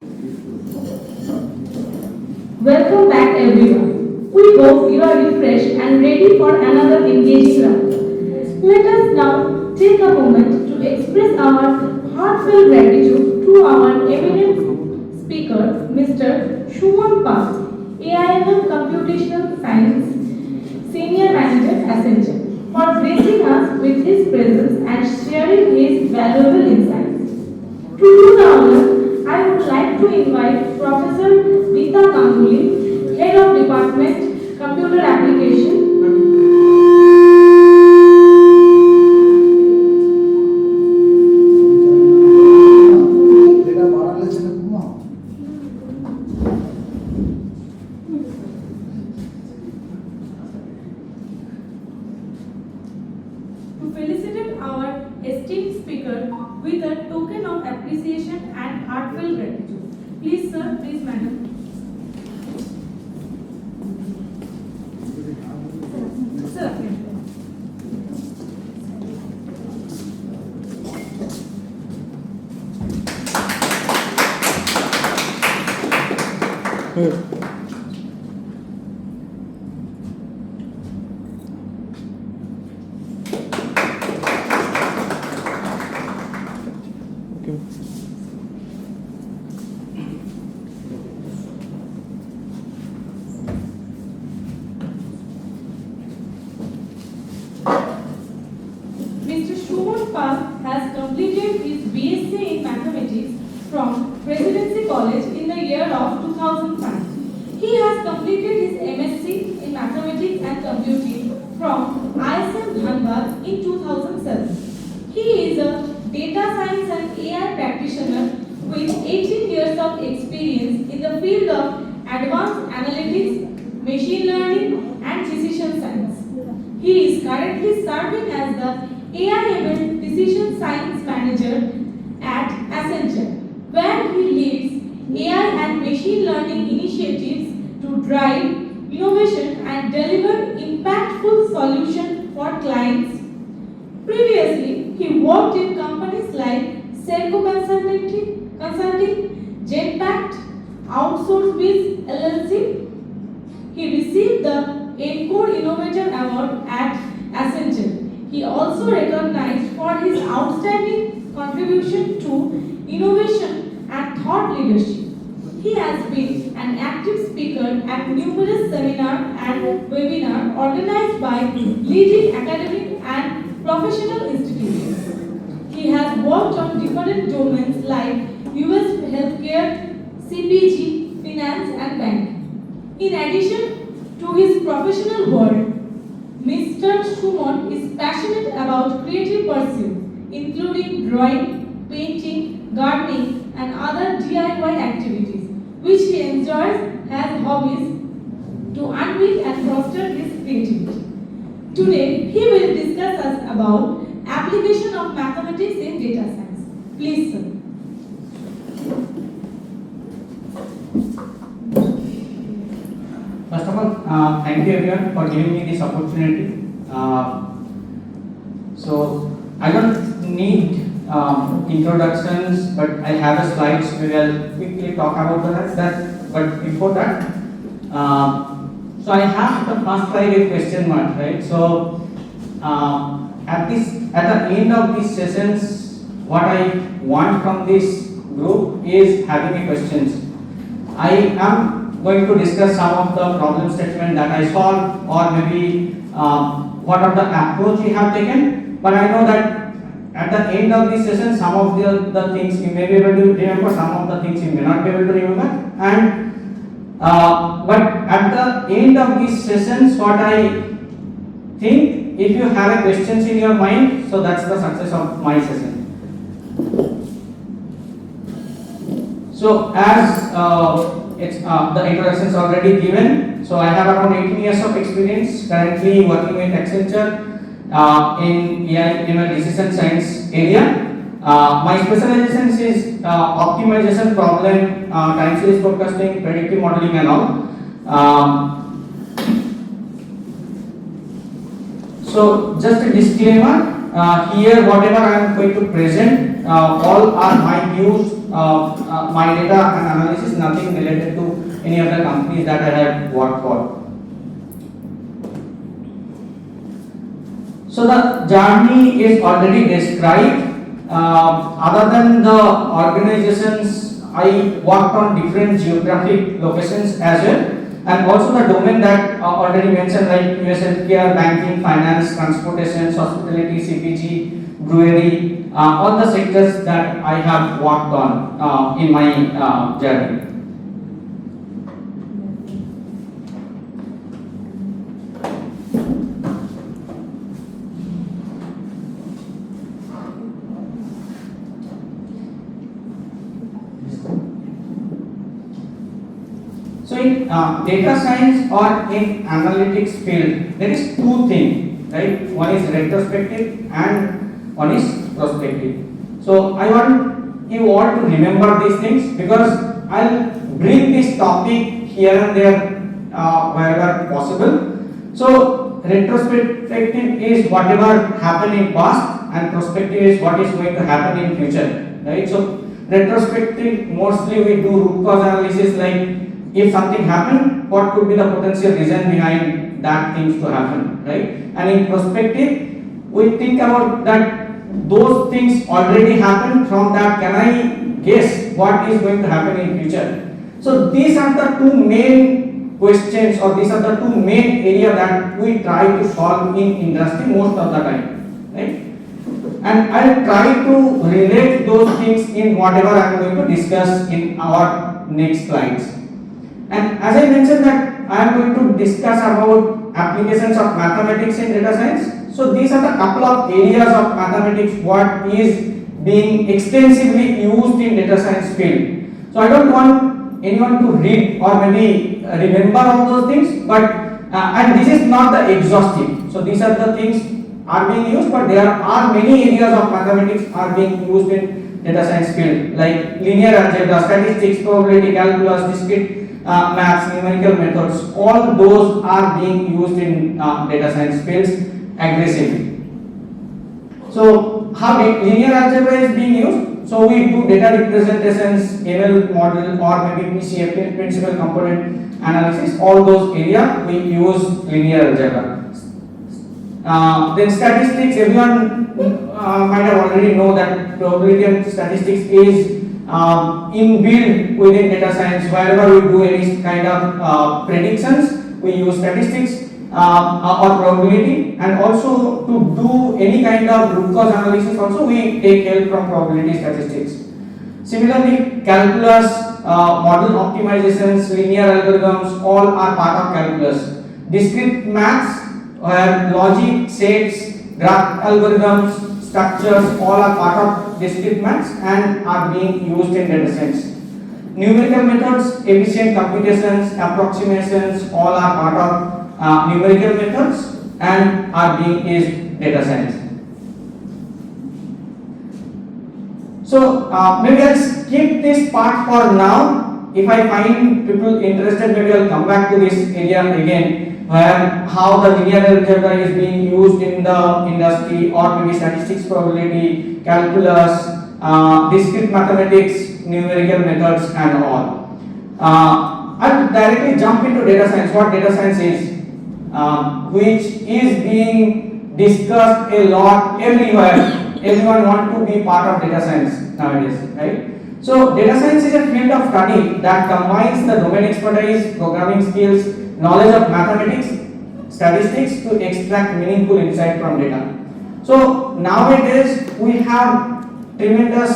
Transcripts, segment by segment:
Welcome back everyone. We hope you are refreshed and ready for another engaging round. Let us now take a moment to express our heartfelt gratitude to our eminent speaker, Mr. Suman Pal, AIML Computational Science Senior Manager Accenture, for gracing us with his presence and sharing his valuable insights. To do the honor, I would like to invite Professor Rita Ganguly, Head of Department Computer Application. To felicitate our esteemed speaker with a token of appreciation and heartfelt gratitude. Please, sir, please, madam. Sir. Mr. Suman Pal has completed his BSc in Mathematics from Presidency College in the year of 2005. He has completed his MSc in Mathematics and Computing from ISM Dhanbad in 2007. He is a data science and AI practitioner with 18 years of experience in the field of advanced analytics, machine learning, and decision science. He is currently serving as the AI/ML Decision Science Manager at Accenture, where he leads AI and machine learning initiatives to drive innovation and deliver impactful solutions for clients. Previously, he worked in companies like Serco Consulting, Genpact, OutsourceBiz LLC. He received the Encore Innovator Award at Accenture. He also recognized for his outstanding contribution to innovation and thought leadership. He has been an active speaker at numerous seminars and webinars organized by leading academic and professional institutions. He has worked on different domains like US healthcare, CPG, finance, and banking. In addition to his professional work, Mr. Suman is passionate about creative pursuits, including drawing, painting, gardening, and other DIY activities, which he enjoys as hobbies to unveil and foster his creativity. Today, he will discuss us about application of mathematics in data science. Please, sir. First of all, thank you everyone for giving me this opportunity. So I don't need introductions, but I have a slides. We will quickly talk about that. But before that, so I have the first slide a question mark, right? So at the end of these sessions, what I want from this group is having a questions. I am going to discuss some of the problem statement that I solved, or maybe what are the approach we have taken. But I know that at the end of this session, some of the things you may be able to remember, some of the things you may not be able to remember. And but at the end of these sessions, what I think, if you have a questions in your mind, so that's the success of my session. So as the introduction is already given. So I have around 18 years of experience currently working with Accenture in AI/ML decision science area. My specialization is optimization problem, time series forecasting, predictive modeling, and all. So just a disclaimer. Here, whatever I am going to present all are my views, my data and analysis, nothing related to any of the companies that I have worked for. So the journey is already described. Other than the organizations, I worked on different geographic locations as well, and also the domain that already mentioned, like US healthcare, banking, finance, transportation, hospitality, CPG, brewery, all the sectors that I have worked on in my journey. So in data science or in analytics field, there is two things, right? One is retrospective and one is prospective. So I want you all to remember these things, because I'll bring this topic here and there wherever possible. So retrospective is whatever happened in past, and prospective is what is going to happen in future, right? So retrospective, mostly we do root cause analysis, like if something happened, what could be the potential reason behind that things to happen, right? And in prospective, we think about that those things already happened. From that, can I guess what is going to happen in future? So these are the two main questions, or these are the two main area that we try to solve in industry most of the time, right? And I'll try to relate those things in whatever I'm going to discuss in our next slides. And as I mentioned that I am going to discuss about applications of mathematics in data science. So these are the couple of areas of mathematics what is being extensively used in data science field. So I don't want anyone to read or maybe remember all those things, but and this is not the exhaustive. So these are the things are being used, but there are many areas of mathematics are being used in data science field, like linear algebra, statistics, probability, calculus, discrete maths, numerical methods. All those are being used in data science fields aggressively. So how linear algebra is being used? So we do data representations, ML model, or maybe PCF, principal component analysis. All those areas we use linear algebra. Then statistics, everyone might have already know that probability and statistics is inbuilt within data science. Wherever we do any kind of predictions, we use statistics or probability, and also to do any kind of root cause analysis also we take help from probability statistics. Similarly, calculus, model optimizations, linear algorithms, all are part of calculus. Discrete maths, where logic, sets, graph algorithms, structures, all are part of discrete maths and are being used in data science. Numerical methods, efficient computations, approximations, all are part of numerical methods and are being used in data science. So maybe I'll skip this part for now. If I find people interested, maybe I'll come back to this area again, where how the linear algebra is being used in the industry, or maybe statistics, probability, calculus, discrete mathematics, numerical methods, and all. I'll directly jump into data science. What data science is, which is being discussed a lot everywhere. Everyone wants to be part of data science nowadays, right? So data science is a field of study that combines the domain expertise, programming skills, knowledge of mathematics, statistics to extract meaningful insight from data. So nowadays we have tremendous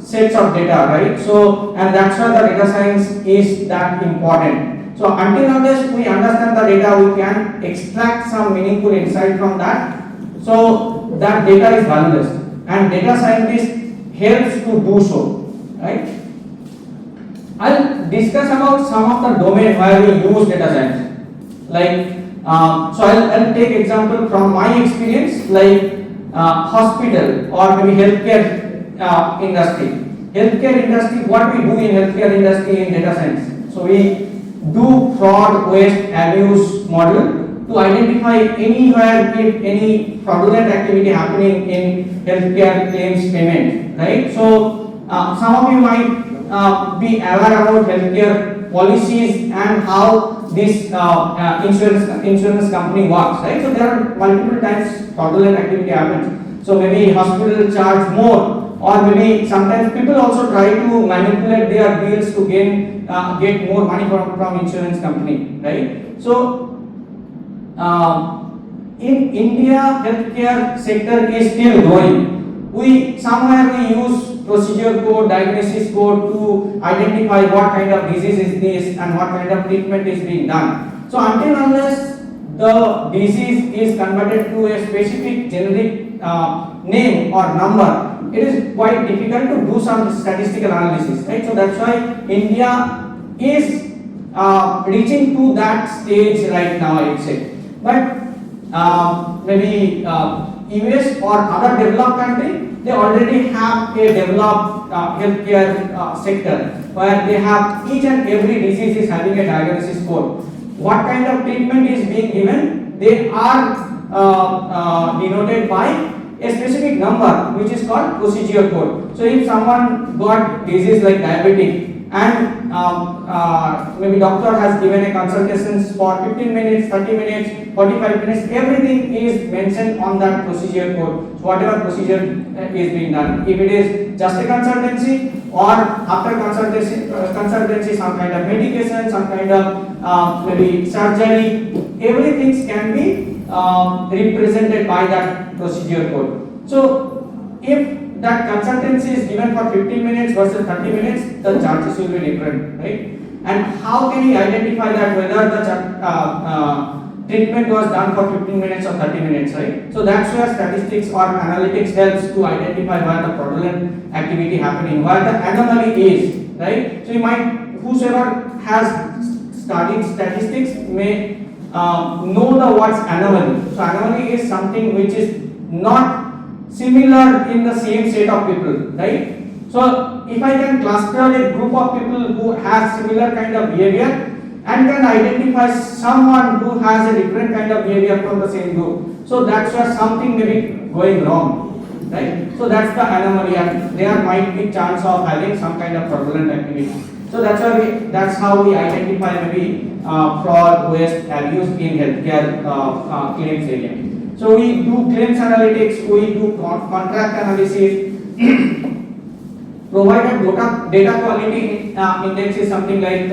sets of data, right? So, and that's why the data science is that important. So until nowadays we understand the data, we can extract some meaningful insight from that. So that data is valueless, and data scientist helps to do so, right? I'll discuss about some of the domain where we use data science. Like, so I'll take example from my experience, like hospital or maybe healthcare industry. Healthcare industry, what we do in healthcare industry in data science. So we do fraud, waste, abuse model to identify anywhere if any fraudulent activity happening in healthcare claims payment, right? So some of you might be aware about healthcare policies and how this insurance company works, right? So there are multiple times fraudulent activity happens. So maybe hospital charge more, or maybe sometimes people also try to manipulate their bills to get more money from insurance company, right? So in India, healthcare sector is still growing. We use procedure code, diagnosis code to identify what kind of disease is this and what kind of treatment is being done. So until unless the disease is converted to a specific generic name or number, it is quite difficult to do some statistical analysis, right? So that's why India is reaching to that stage right now, I would say. But maybe US or other developed country, they already have a developed healthcare sector where they have each and every disease is having a diagnosis code. What kind of treatment is being given, they are denoted by a specific number which is called procedure code. So if someone got disease like diabetic and maybe doctor has given a consultations for 15 minutes, 30 minutes, 45 minutes, everything is mentioned on that procedure code. So whatever procedure is being done, if it is just a consultancy or after consultancy some kind of medication, some kind of maybe surgery, everything can be represented by that procedure code. So if that consultancy is given for 15 minutes versus 30 minutes, the charges will be different, right? And how can we identify that whether the treatment was done for 15 minutes or 30 minutes, right? So that's where statistics or analytics helps to identify where the fraudulent activity happening, where the anomaly is, right? So you might, whosoever has studied statistics may know the words anomaly. So anomaly is something which is not similar in the same set of people, right? So if I can cluster a group of people who have similar kind of behavior and can identify someone who has a different kind of behavior from the same group, so that's where something may be going wrong, right? So that's the anomaly, and there might be chance of having some kind of fraudulent activity. So that's how we identify maybe fraud, waste, abuse in healthcare claims area. So we do claims analytics, we do contract analysis, provided data quality index is something like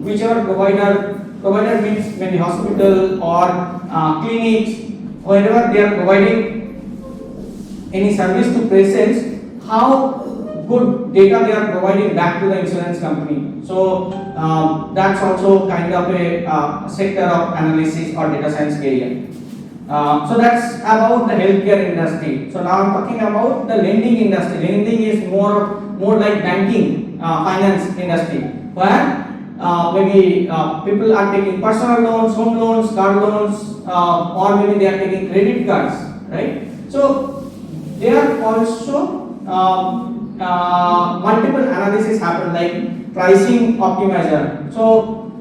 whichever provider means maybe hospital or clinics, wherever they are providing any service to patients, how good data they are providing back to the insurance company. So that's also kind of a sector of analysis or data science area. So that's about the healthcare industry. So now I'm talking about the lending industry. Lending is more like banking, finance industry, where maybe people are taking personal loans, home loans, car loans, or maybe they are taking credit cards, right? So there also multiple analysis happen, like pricing optimizer. So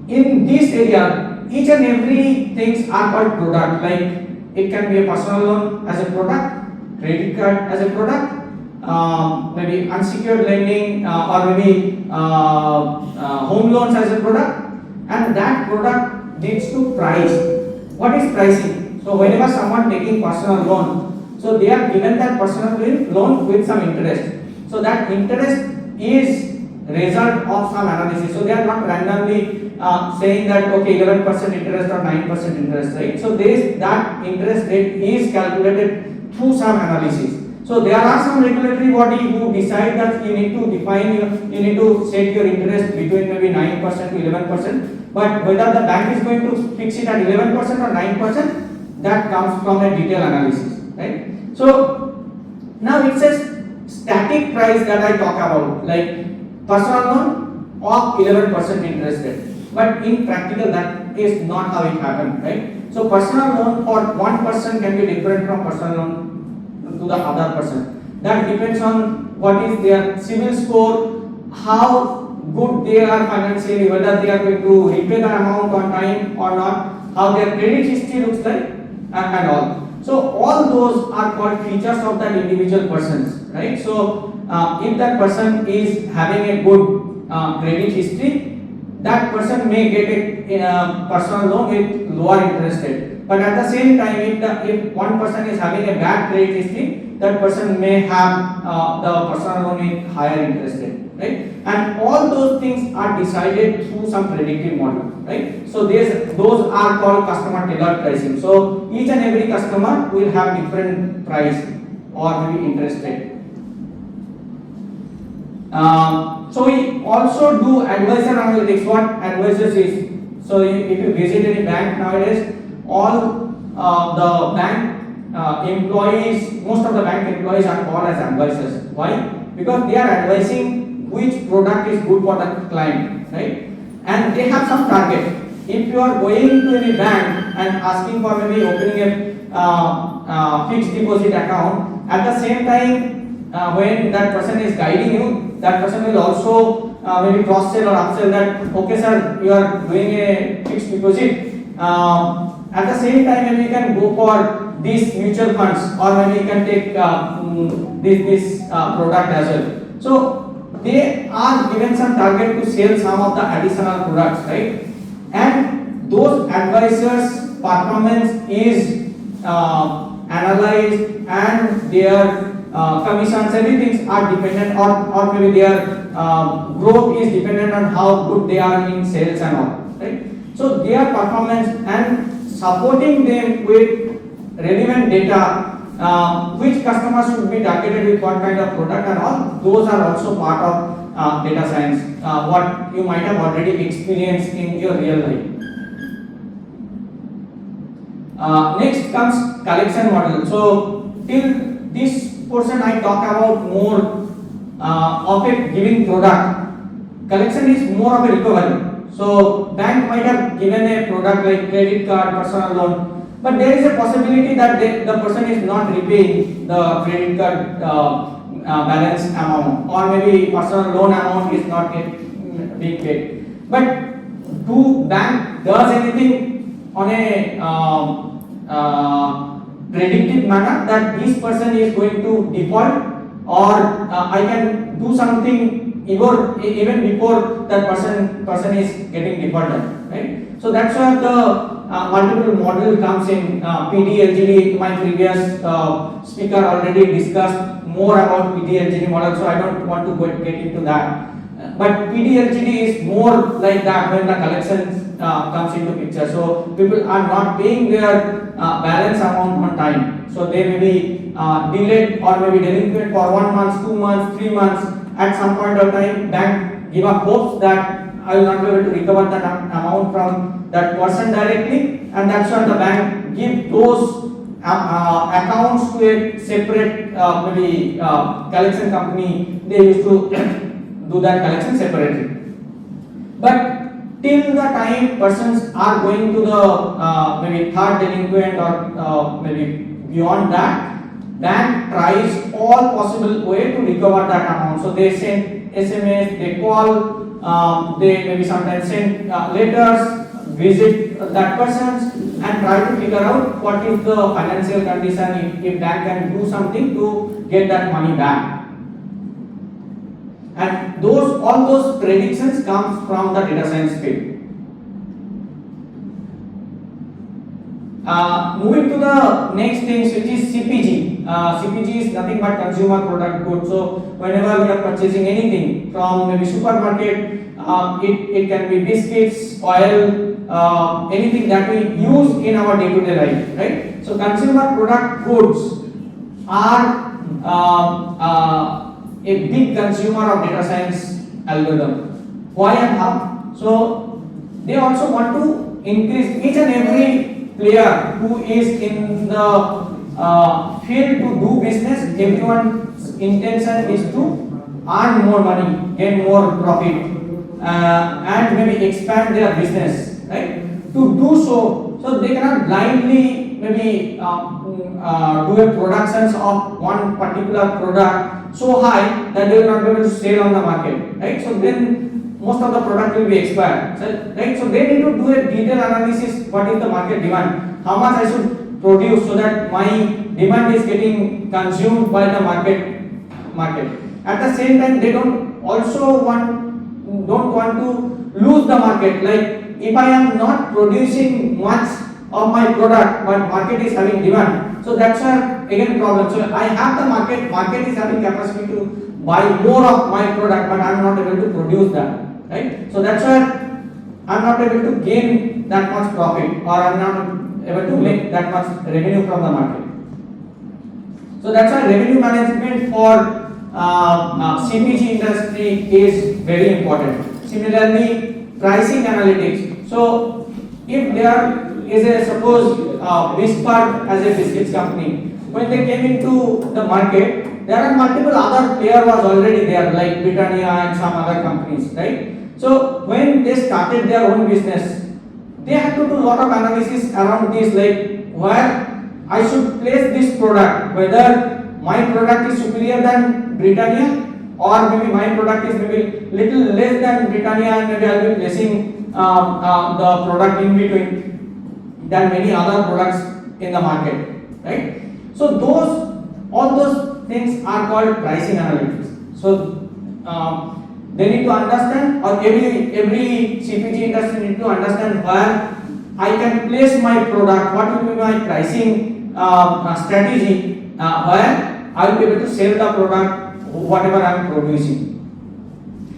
in this area, each and every things are called product. Like it can be a personal loan as a product, credit card as a product, maybe unsecured lending or maybe home loans as a product, and that product needs to price. What is pricing? So whenever someone taking personal loan, so they are given that personal loan with some interest. So that interest is result of some analysis. So they are not randomly saying that okay 11% interest or 9% interest, right? So that interest rate is calculated through some analysis. So there are some regulatory body who decide that you need to set your interest between maybe 9% to 11%, but whether the bank is going to fix it at 11% or 9%, that comes from a detailed analysis, right? So now it says static price that I talk about, like personal loan of 11% interest rate. But in practical, that is not how it happens, right? So personal loan for one person can be different from personal loan to the other person. That depends on what is their CIBIL score, how good they are financially, whether they are going to repay the amount on time or not, how their credit history looks like, and all. So all those are called features of that individual persons, right? So if that person is having a good credit history, that person may get a personal loan with lower interest rate. But at the same time, if one person is having a bad credit history, that person may have the personal loan with higher interest rate, right? And all those things are decided through some predictive model, right? So those are called customer tailored pricing. So each and every customer will have different price or maybe interest rate. So we also do advisor analytics. What advisors is? So if you visit any bank nowadays, all the bank employees, most of the bank employees are called as advisors. Why? Because they are advising which product is good for the client, right? And they have some target. If you are going to any bank and asking for maybe opening a fixed deposit account, at the same time when that person is guiding you, that person will also maybe cross sell or upsell that, okay sir, you are doing a fixed deposit, at the same time maybe you can go for these mutual funds, or maybe you can take this product as well. So they are given some target to sell some of the additional products, right? And those advisors' performance is analyzed, and their commissions, everything are dependent on, or maybe their growth is dependent on how good they are in sales and all, right? So their performance and supporting them with relevant data, which customers should be targeted with what kind of product and all, those are also part of data science, what you might have already experienced in your real life. Next comes collection model. So till this portion I talk about more of a given product. Collection is more of a recovery. So bank might have given a product like credit card, personal loan, but there is a possibility that the person is not repaying the credit card balance amount, or maybe personal loan amount is not being paid. But do bank does anything on a predictive manner that this person is going to default, or I can do something even before that person is getting defaulted, right? So that's where the multiple model comes in. PD LGD, my previous speaker already discussed more about PD LGD model, so I don't want to get into that. But PD LGD is more like that when the collection comes into picture. So people are not paying their balance amount on time. So they may be delayed or maybe delinquent for 1 month, 2 months, 3 months. At some point of time, bank give up hopes that I will not be able to recover that amount from that person directly, and that's why the bank give those accounts to a separate maybe collection company. They used to do that collection separately. But till the time persons are going to the maybe third delinquent or maybe beyond that, bank tries all possible way to recover that amount. So they send SMS, they call, they maybe sometimes send letters, visit that persons and try to figure out what is the financial condition, if bank can do something to get that money back. And all those predictions comes from the data science field. Moving to the next thing, which is CPG. CPG is nothing but consumer product goods. So whenever we are purchasing anything from maybe supermarket, it can be biscuits, oil, anything that we use in our day-to-day life, right? So consumer product goods are a big consumer of data science algorithm. Why and how? So they also want to increase each and every player who is in the field to do business. Everyone's intention is to earn more money, get more profit, and maybe expand their business, right? To do so they cannot blindly maybe do a productions of one particular product so high that they will not be able to sell on the market, right? So then most of the product will be expired. So, right? So they need to do a detailed analysis. What is the market demand? How much I should produce so that my demand is getting consumed by the market. At the same time, they don't want to lose the market. Like if I am not producing much of my product, but market is having demand, so that's a again problem. So I have the market is having capacity to buy more of my product, but I am not able to produce that, right? So that's why I am not able to gain that much profit, or I am not able to make that much revenue from the market. So that's why revenue management for CPG industry is very important. Similarly, pricing analytics. So if there is a suppose Whisper as a biscuits company, when they came into the market, there are multiple other players was already there, like Britannia and some other companies, right? So when they started their own business, they had to do a lot of analysis around this, like where I should place this product, whether my product is superior than Britannia, or maybe my product is maybe little less than Britannia, and maybe I will be placing the product in between than many other products in the market, right? So all those things are called pricing analytics. So they need to understand, or every CPG industry need to understand where I can place my product, what will be my pricing strategy, where I will be able to sell the product whatever I am producing.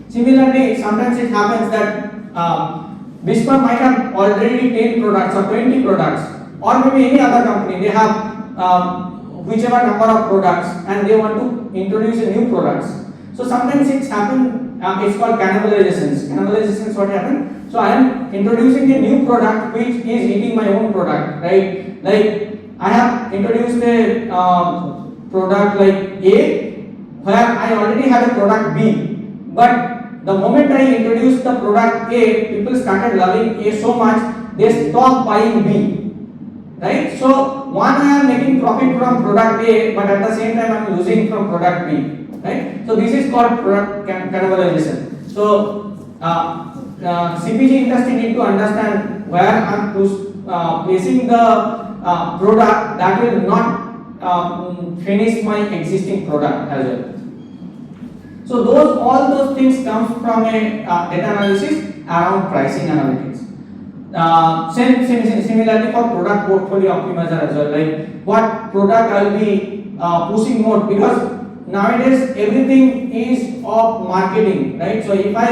Similarly, sometimes it happens that Whisper might have already 10 products or 20 products, or maybe any other company, they have whichever number of products, and they want to introduce a new products. So sometimes it's happened, it's called cannibalizations. Cannibalizations, what happen? So I am introducing a new product which is eating my own product, right? Like I have introduced a product like A, where I already had a product B, but the moment I introduced the product A, people started loving A so much, they stopped buying B, right? So one, I am making profit from product A, but at the same time I am losing from product B, right? So this is called product cannibalization. So CPG industry need to understand where I am placing the product that will not finish my existing product as well. So all those things comes from a data analysis around pricing analytics. Similarly for product portfolio optimizer as well, like what product I will be pushing more, because nowadays everything is of marketing, right? So if I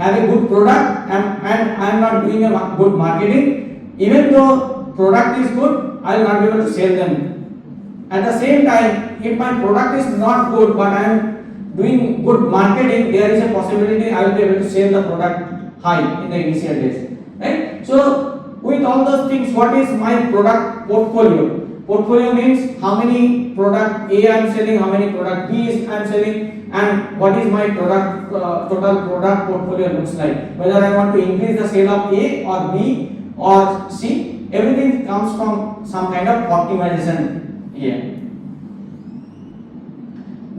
have a good product and I am not doing a good marketing, even though product is good, I will not be able to sell them. At the same time, if my product is not good, but I am doing good marketing, there is a possibility I will be able to sell the product high in the initial days, right? So with all those things, what is my product portfolio? Portfolio means how many product A I am selling, how many product B I am selling, and what is my product total product portfolio looks like. Whether I want to increase the sale of A or B or C, everything comes from some kind of optimization here.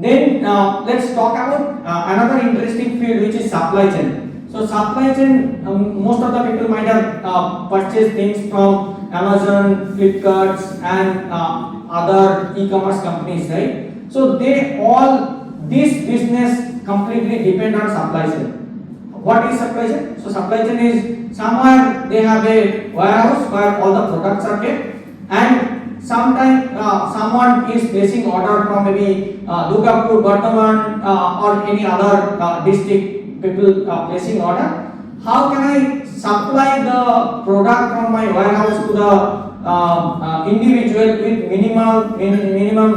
Then let's talk about another interesting field, which is supply chain. So supply chain, most of the people might have purchased things from Amazon, Flipkart, and other e-commerce companies, right? So this business completely depend on supply chain. What is supply chain? So supply chain is somewhere they have a warehouse where all the products are kept, and sometimes someone is placing order from maybe Durgapur, Bardhaman, or any other district, people placing order. How can I supply the product from my warehouse to the individual with minimum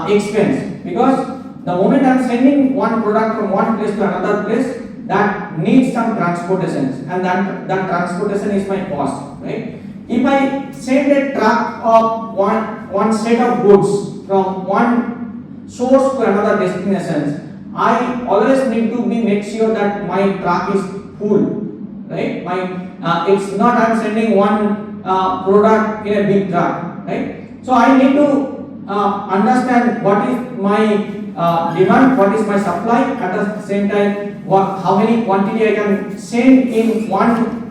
expense? Because the moment I am sending one product from one place to another place, that needs some transportation, and that transportation is my cost, right? If I send a truck of one set of goods from one source to another destination, I always need to make sure that my truck is full, right? It's not I'm sending one product in a big truck, right? So I need to understand what is my demand, what is my supply, at the same time how many quantity I can send in one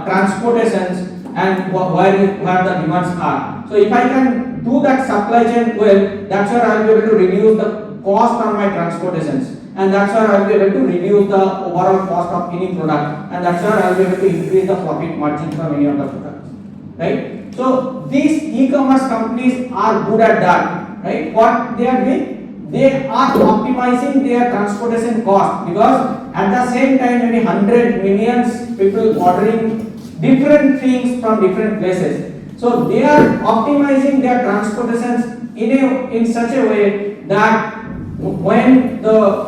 transportations, and where the demands are. So if I can do that supply chain well, that's where I will be able to reduce the cost on my transportations, and that's where I will be able to reduce the overall cost of any product, and that's where I will be able to increase the profit margin from any of the products, right? So these e-commerce companies are good at that, right? What they are doing, they are optimizing their transportation cost, because at the same time maybe 100 millions people ordering different things from different places. So they are optimizing their transportations in such a way that when the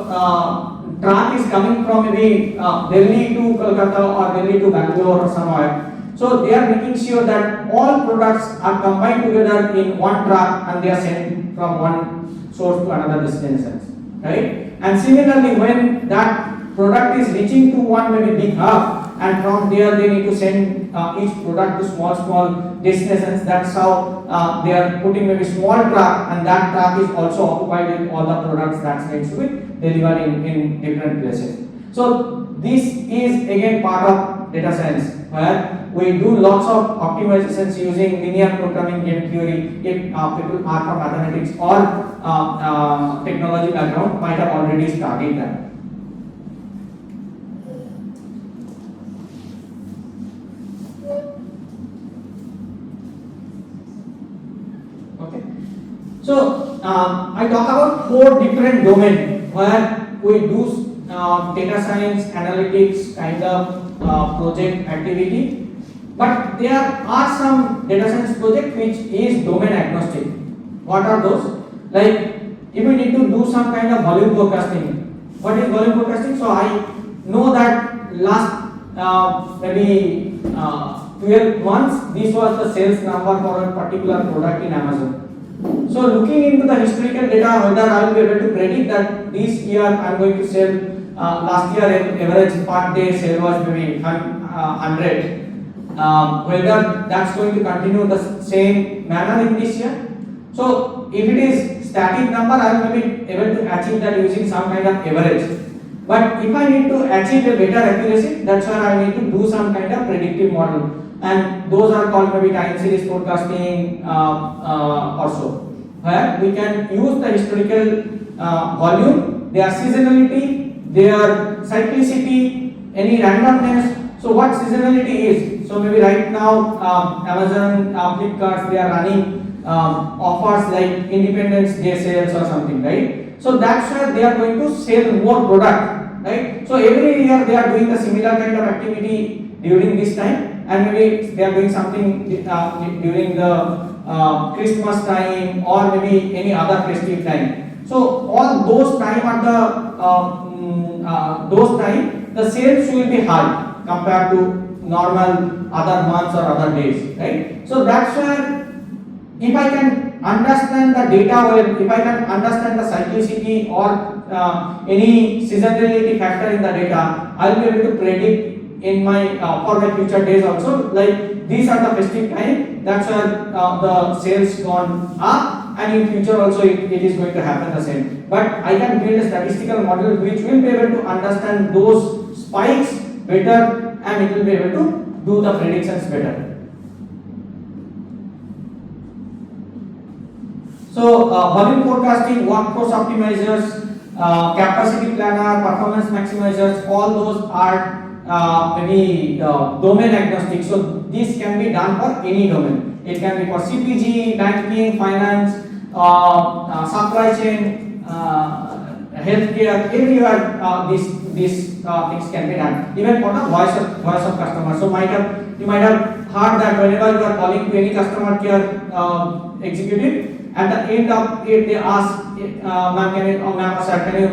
truck is coming from maybe Delhi to Kolkata or Delhi to Bangalore or somewhere, so they are making sure that all products are combined together in one truck and they are sent from one source to another destination, right? And similarly, when that product is reaching to one maybe big hub, and from there they need to send each product to small destinations. That's how they are putting maybe small truck, and that truck is also occupied with all the products that needs to be delivered in different places. So this is again part of data science, where we do lots of optimizations using linear programming, game theory. If people are from mathematics or technology background, might have already started that. So I talk about 4 different domains where we do data science, analytics kind of project activity, but there are some data science project which is domain agnostic. What are those? Like if we need to do some kind of volume forecasting. What is volume forecasting? So I know that last maybe 12 months this was the sales number for a particular product in Amazon. So looking into the historical data, whether I will be able to predict that this year I am going to sell, last year average per day sale was maybe 100, whether that's going to continue the same manner in this year. So if it is static number, I will be able to achieve that using some kind of average. But if I need to achieve a better accuracy, that's where I need to do some kind of predictive model. And those are called maybe time series forecasting also, where we can use the historical volume, their seasonality, their cyclicity, any randomness. So what seasonality is? So maybe right now Amazon, Flipkart, they are running offers like Independence Day sales or something, right? So that's where they are going to sell more product, right? So every year they are doing the similar kind of activity during this time. And maybe they are doing something during the Christmas time or maybe any other festive time. So all those time at the sales will be high compared to normal other months or other days, right? So that's where if I can understand the data well, if I can understand the cyclicity or any seasonality factor in the data, I will be able to predict in my for my future days also, like these are the festive time, that's where the sales gone up, and in future also it is going to happen the same. But I can build a statistical model which will be able to understand those spikes better, and it will be able to do the predictions better. So volume forecasting, workforce optimizers, capacity planner, performance maximizers, all those are maybe domain agnostic. So this can be done for any domain. It can be for CPG, banking, finance, supply chain, healthcare. Everywhere these things can be done. Even for the voice of customer. So you might have heard that whenever you are calling to any customer care executive, at the end of it they ask, ma'am, ma'am or sir, can you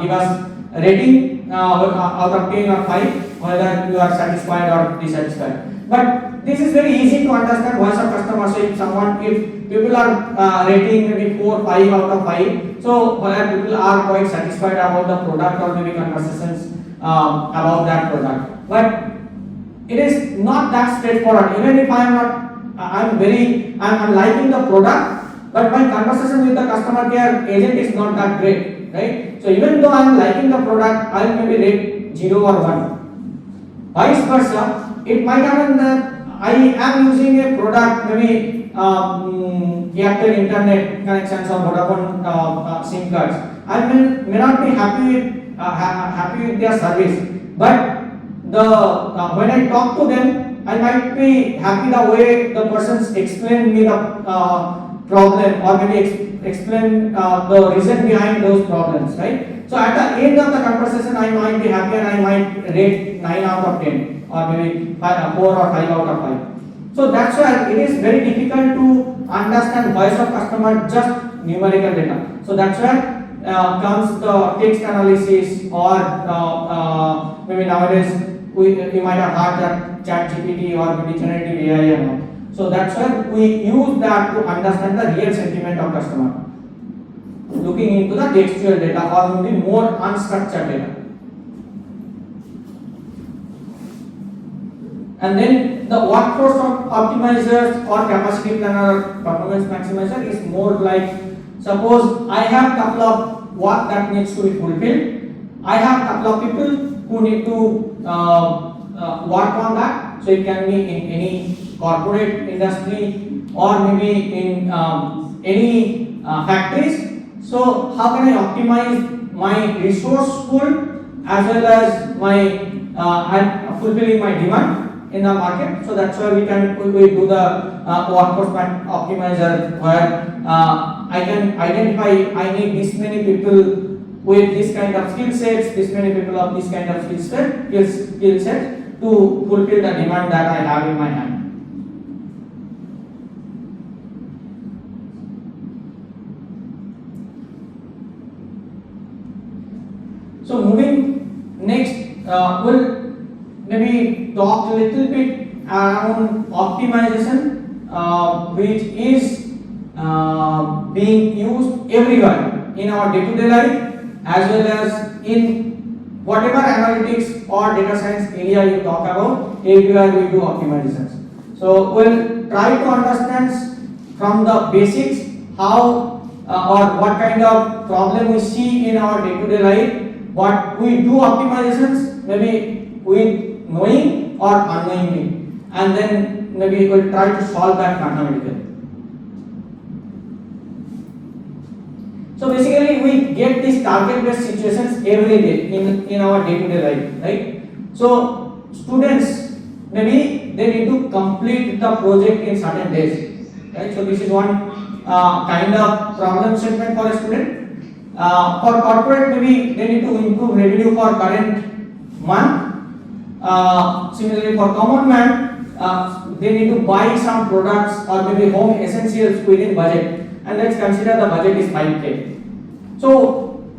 give us a rating out of 10 or 5, whether you are satisfied or dissatisfied. But this is very easy to understand voice of customer. So if people are rating maybe 4, 5 out of 5, so where people are quite satisfied about the product or maybe conversations about that product. But it is not that straightforward. Even if I am not, I'm liking the product, but my conversation with the customer care agent is not that great, right? So even though I am liking the product, I will maybe rate 0 or 1. Vice versa, it might happen that I am using a product, maybe Airtel internet connections or Vodafone SIM cards. I may not be happy with their service, but when I talk to them, I might be happy the way the persons explain me the problem, or maybe explain the reason behind those problems, right? So at the end of the conversation, I might be happy and I might rate 9 out of 10, or maybe 4 or 5 out of 5. So that's why it is very difficult to understand voice of customer just numerical data. So that's where comes the text analysis, or maybe nowadays we might have heard that chat GPT or maybe generative AI and all. So that's why we use that to understand the real sentiment of customer, looking into the textual data or maybe more unstructured data. And then the workforce optimizers or capacity planner, performance maximizer is more like, suppose I have couple of work that needs to be fulfilled. I have couple of people who need to work on that. So it can be in any corporate industry or maybe in any factories. So how can I optimize my resource pool as well as my fulfilling my demand in the market? So that's why we do the workforce optimizer, where I can identify I need this many people with this kind of skill sets, this many people of this kind of skill set to fulfill the demand that I have in my hand. So moving next, we'll maybe talk a little bit around optimization, which is being used everywhere in our day-to-day life, as well as in whatever analytics or data science area you talk about, everywhere we do optimizations. So we'll try to understand from the basics how or what kind of problem we see in our day-to-day life, what we do optimizations, maybe with knowing or unknowingly, and then maybe we'll try to solve that mathematically. So basically we get these target-based situations every day in our day-to-day life, right? So students, maybe they need to complete the project in certain days, right? So this is one kind of problem statement for a student. For corporate, maybe they need to improve revenue for current month. Similarly for common man, they need to buy some products or maybe home essentials within budget. And let's consider the budget is 5K. So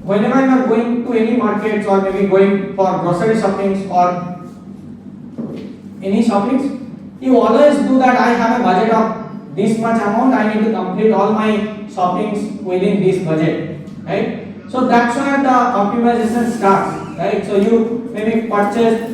whenever you are going to any markets or maybe going for grocery shoppings or any shoppings, you always do that. I have a budget of this much amount, I need to complete all my shoppings within this budget, right? So that's where the optimization starts, right? So you maybe purchase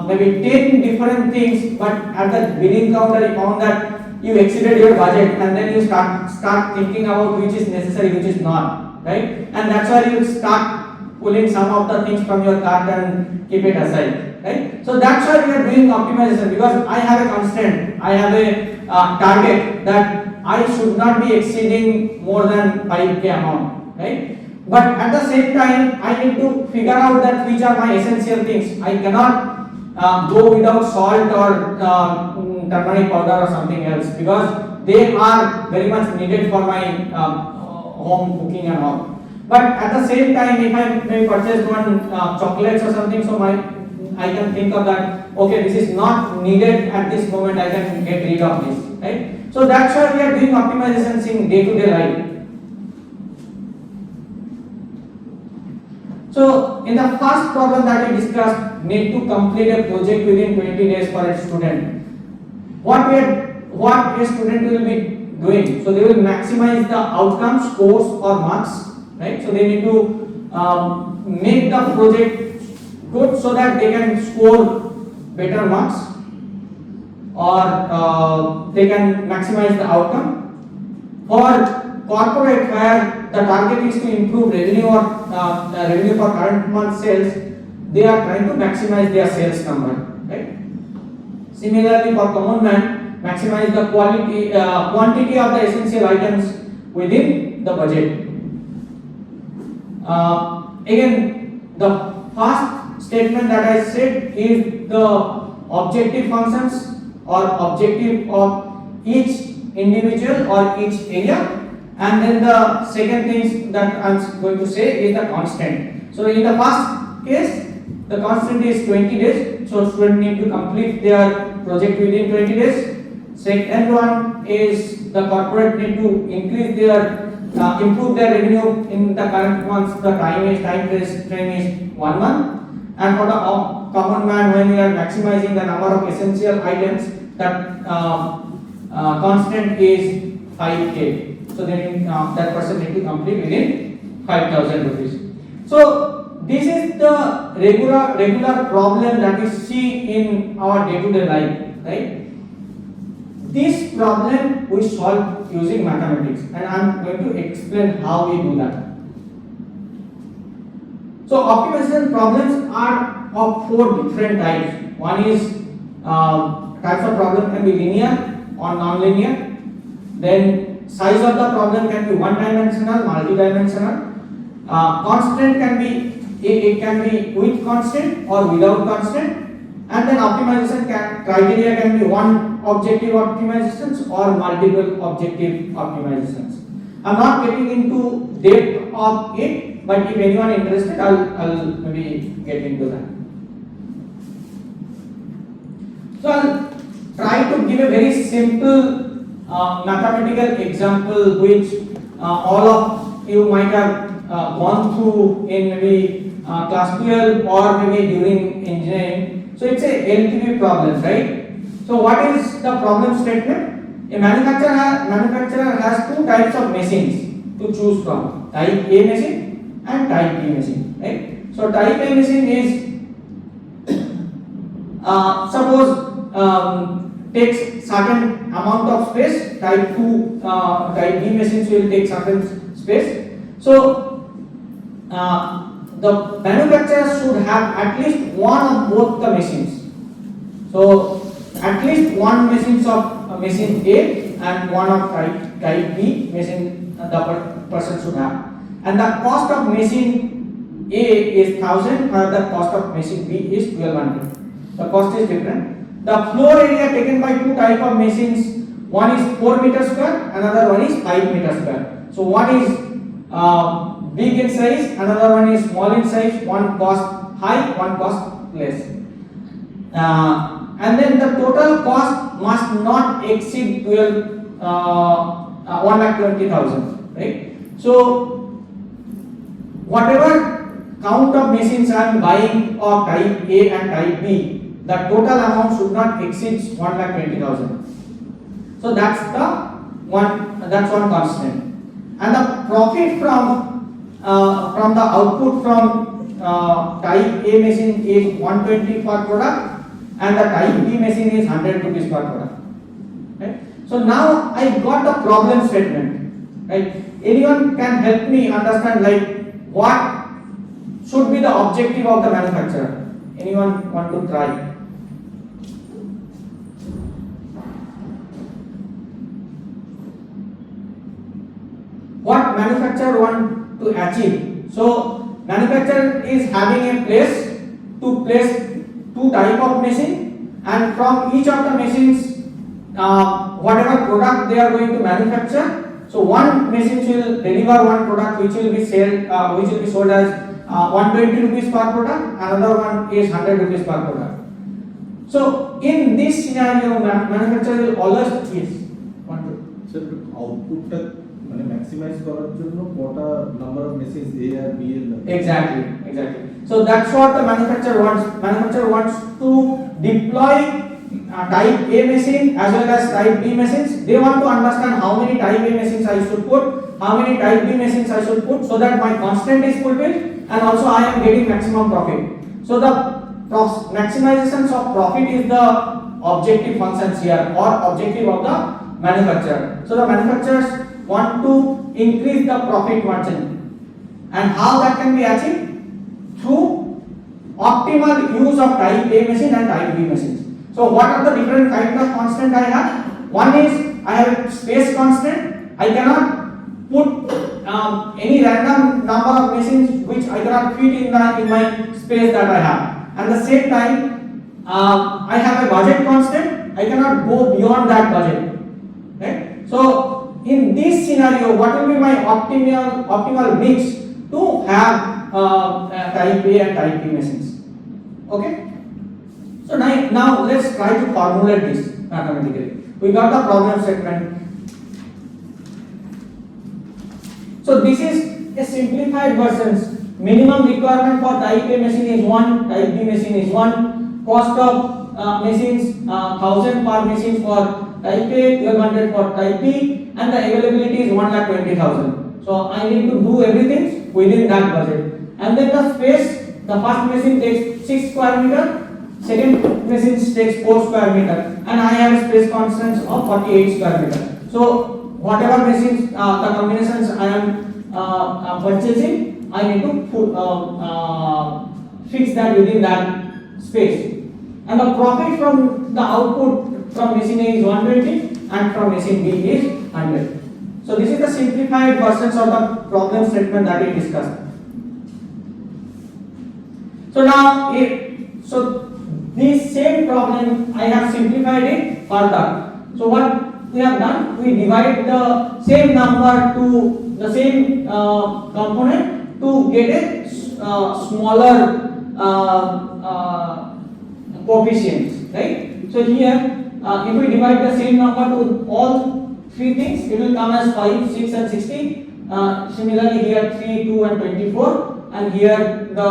maybe 10 different things, but at the bidding counter you found that you exceeded your budget, and then you start thinking about which is necessary, which is not, right? And that's why you start pulling some of the things from your cart and keep it aside, right? So that's why we are doing optimization, because I have a constraint, I have a target that I should not be exceeding more than 5K amount, right? But at the same time, I need to figure out that which are my essential things. I cannot go without salt or turmeric powder or something else, because they are very much needed for my home cooking and all. But at the same time, if I may purchase one chocolates or something, so I can think of that, okay, this is not needed at this moment, I can get rid of this, right? So that's why we are doing optimizations in day-to-day life. So in the first problem that we discussed, need to complete a project within 20 days for a student. What a student will be doing? So they will maximize the outcome, scores or marks, right? So they need to make the project good so that they can score better marks, or they can maximize the outcome. For corporate, where the target is to improve revenue or revenue for current month sales, they are trying to maximize their sales number, right? Similarly, for common man, maximize the quantity of the essential items within the budget. Again, the first statement that I said is the objective functions or objective of each individual or each area, and then the second thing that I'm going to say is the constant. So in the first case, the constant is 20 days, so students need to complete their project within 20 days. Second one is the corporate need to increase their improve their revenue in the current month. The time frame is 1 month. And for the common man, when we are maximizing the number of essential items, that constant is 5k. So then that person need to complete within 5,000 rupees. So this is the regular problem that we see in our day-to-day life, right? This problem we solve using mathematics, and I am going to explain how we do that. So optimization problems are of 4 different types. One is types of problem can be linear or non-linear. Then size of the problem can be one-dimensional, multi-dimensional. Constant can be with constant or without constant. And then optimization criteria can be one objective optimizations or multiple objective optimizations. I'm not getting into depth of it, but if anyone interested, I'll maybe get into that. So I'll try to give a very simple mathematical example which all of you might have gone through in maybe class 12 or maybe during engineering. So it's a LTV problem, right? So what is the problem statement? A manufacturer has 2 types of machines to choose from: type A machine and type B machine, right? So type A machine is suppose takes certain amount of space. Type B machines will take certain space. So the manufacturer should have at least one of both the machines. So at least one machines of machine A and one of type B machine the person should have. And the cost of machine A is 1000, while the cost of machine B is 1200. The cost is different. The floor area taken by 2 type of machines, one is 4 meter square, another one is 5 meter square. So one is big in size, another one is small in size. One cost high, one cost less. And then the total cost must not exceed 1,20,000, right? So whatever count of machines I am buying of type A and type B, the total amount should not exceed 1,20,000. So that's one constant. And the profit from the output from type A machine is 120 per product, and the type B machine is 100 rupees per product. Right? So now I got the problem statement. Right? Anyone can help me understand like what should be the objective of the manufacturer? Anyone want to try? What manufacturer want to achieve? So manufacturer is having a place to place 2 type of machine, and from each of the machines whatever product they are going to manufacture. So one machine will deliver one product which will be sold as 120 rupees per product, another one is 100 rupees per product. So in this scenario, manufacturer will always want to output মানে maximise করার জন্য কটা number of message A আর B এর লাগে exactly. So that's what the manufacturer wants to deploy type A machine as well as type B machines. They want to understand how many type A machines I should put, how many type B machines I should put, so that my constant is fulfilled and also I am getting maximum profit. So the maximization of profit is the objective functions here or objective of the manufacturer. So the manufacturers want to increase the profit margin. And how that can be achieved? Through optimal use of type A machine and type B machines. So what are the different kinds of constant I have? One is I have space constant. I cannot put any random number of machines which I cannot fit in my space that I have. And the same time, I have a budget constant. I cannot go beyond that budget. Right? So in this scenario, what will be my optimal mix to have type A and type B machines? Okay. So now let's try to formulate this mathematically. We got the problem statement. So this is a simplified version. Minimum requirement for type A machine is 1, type B machine is 1. Cost of machines 1000 per machine for type A, 1200 for type B, and the availability is 1,20,000. So I need to do everything within that budget. And then the space, the first machine takes 6 square meter, second machine takes 4 square meter, and I have space constants of 48 square meter. So whatever machines, the combinations I am purchasing, I need to fix that within that space. And the profit from the output from machine A is 120 and from machine B is 100. So this is the simplified versions of the problem statement that we discussed. So now, this same problem I have simplified it further. So what we have done, we divide the same number to the same component to get a smaller coefficients, right? So here, if we divide the same number to all three things, it will come as 5, 6 and 16. Similarly here 3, 2 and 24, and here the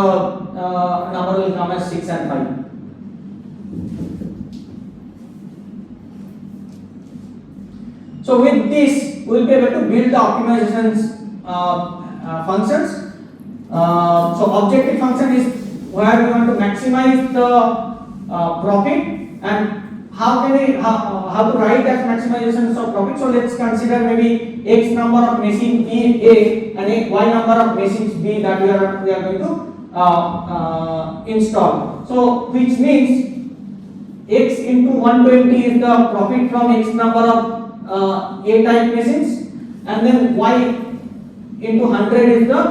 number will come as 6 and 5. So with this, we will be able to build the optimizations functions. So objective function is where we want to maximize the profit, and how to write that maximizations of profit. So let's consider maybe x number of machine A and y number of machines B that we are going to install. So which means x into 120 is the profit from x number of A type machines, and then y into 100 is the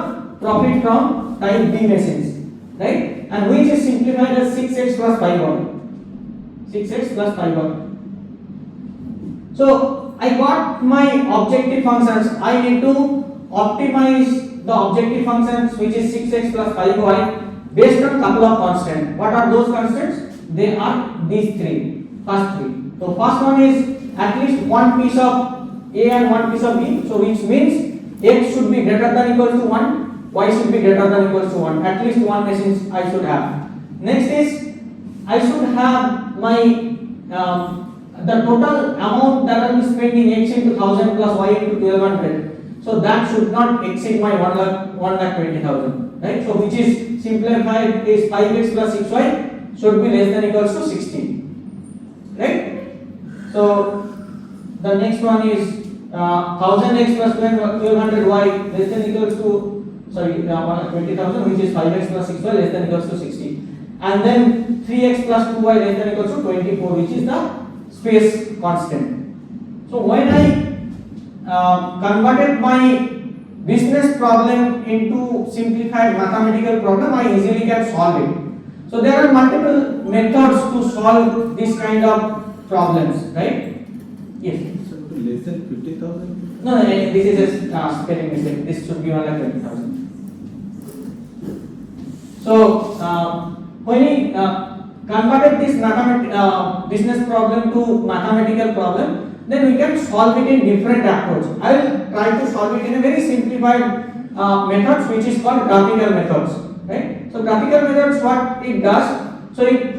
profit from type B machines, right? And which is simplified as 6x plus 5y. 6x plus 5y. So I got my objective functions. I need to optimize the objective functions, which is 6x plus 5y, based on couple of constants. What are those constants? They are these first three. So first one is at least one piece of A and one piece of B. So which means x should be greater than equal to 1, y should be greater than equal to 1. At least one machine I should have. Next is I should have my the total amount that I will be spending x into 1000 plus y into 1200. So that should not exceed my 1,20,000, right? So which is simplified is 5x plus 6y should be less than equals to 16, right? So the next one is 1000x plus 1200y less than equals to 20,000, which is 5x plus 6y less than equals to 60. And then 3x plus 2y less than equals to 24, which is the space constant. So when I converted my business problem into simplified mathematical problem, I easily can solve it. So there are multiple methods to solve this kind of problems, right? Yes. So less than 50,000? No, this is a spelling mistake. This should be 1,20,000. So when we converted this business problem to mathematical problem, then we can solve it in different approach. I will try to solve it in a very simplified methods, which is called graphical methods, right? So graphical methods, what it does, so it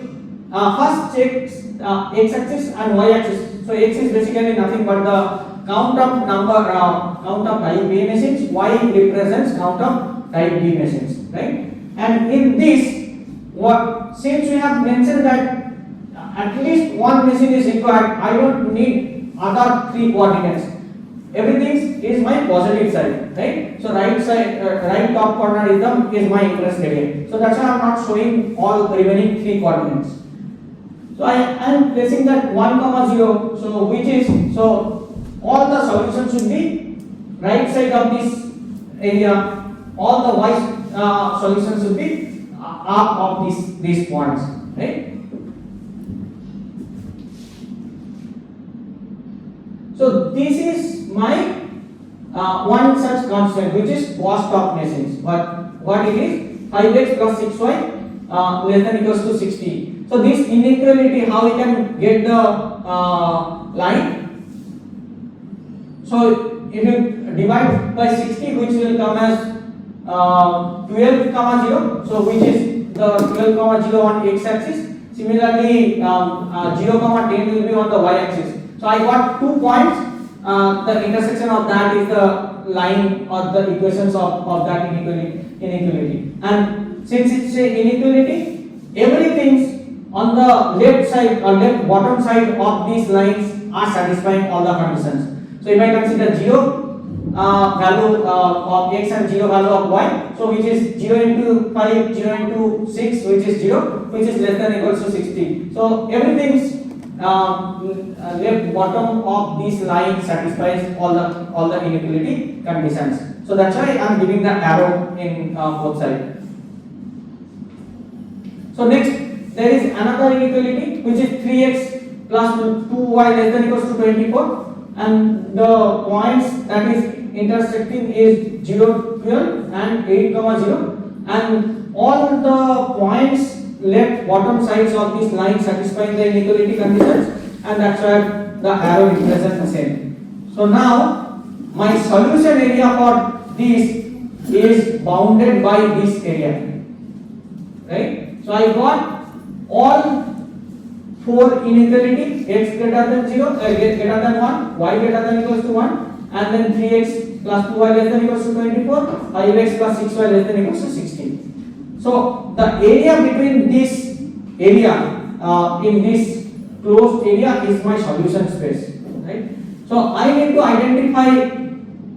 first checks x-axis and y-axis. So x is basically nothing but the count of type A machines, y represents count of type B machines, right? And in this, since we have mentioned that at least one machine is required, I don't need other three coordinates. Everything is my positive side, right? So right side, right top corner is my interest area. So that's why I'm not showing all remaining 3 coordinates. So I am placing that 1, 0. So which is, so all the solutions should be right side of this area. All the y solutions should be up of these points, right? So this is my one such constant, which is cost of machines. What it is? 5x plus 6y less than equals to 60. So this inequality, how we can get the line? So if you divide by 60, which will come as 12, 0. So which is the 12, 0 on x-axis. Similarly, 0, 10 will be on the y-axis. So I got 2 points. The intersection of that is the line or the equations of that inequality. And since it's a inequality, everything on the left side or left bottom side of these lines are satisfying all the conditions. So if I consider 0 value of x and 0 value of y, so which is 0 into 5, 0 into 6, which is 0, which is less than equals to 60. So everything's left bottom of this line satisfies all the inequality conditions. So that's why I am giving the arrow in both sides. So next there is another inequality, which is 3x plus 2y less than equals to 24, and the points that is intersecting is 0, 12 and 8, 0, and all the points left bottom sides of this line satisfying the inequality conditions, and that's why the arrow represents the same. So now my solution area for this is bounded by this area, right? So I got all 4 inequality: x greater than 0, greater than 1, y greater than equals to 1, and then 3x plus 2y less than equals to 24, 5x plus 6y less than equals to 16. So the area between this area in this closed area is my solution space, right? So I need to identify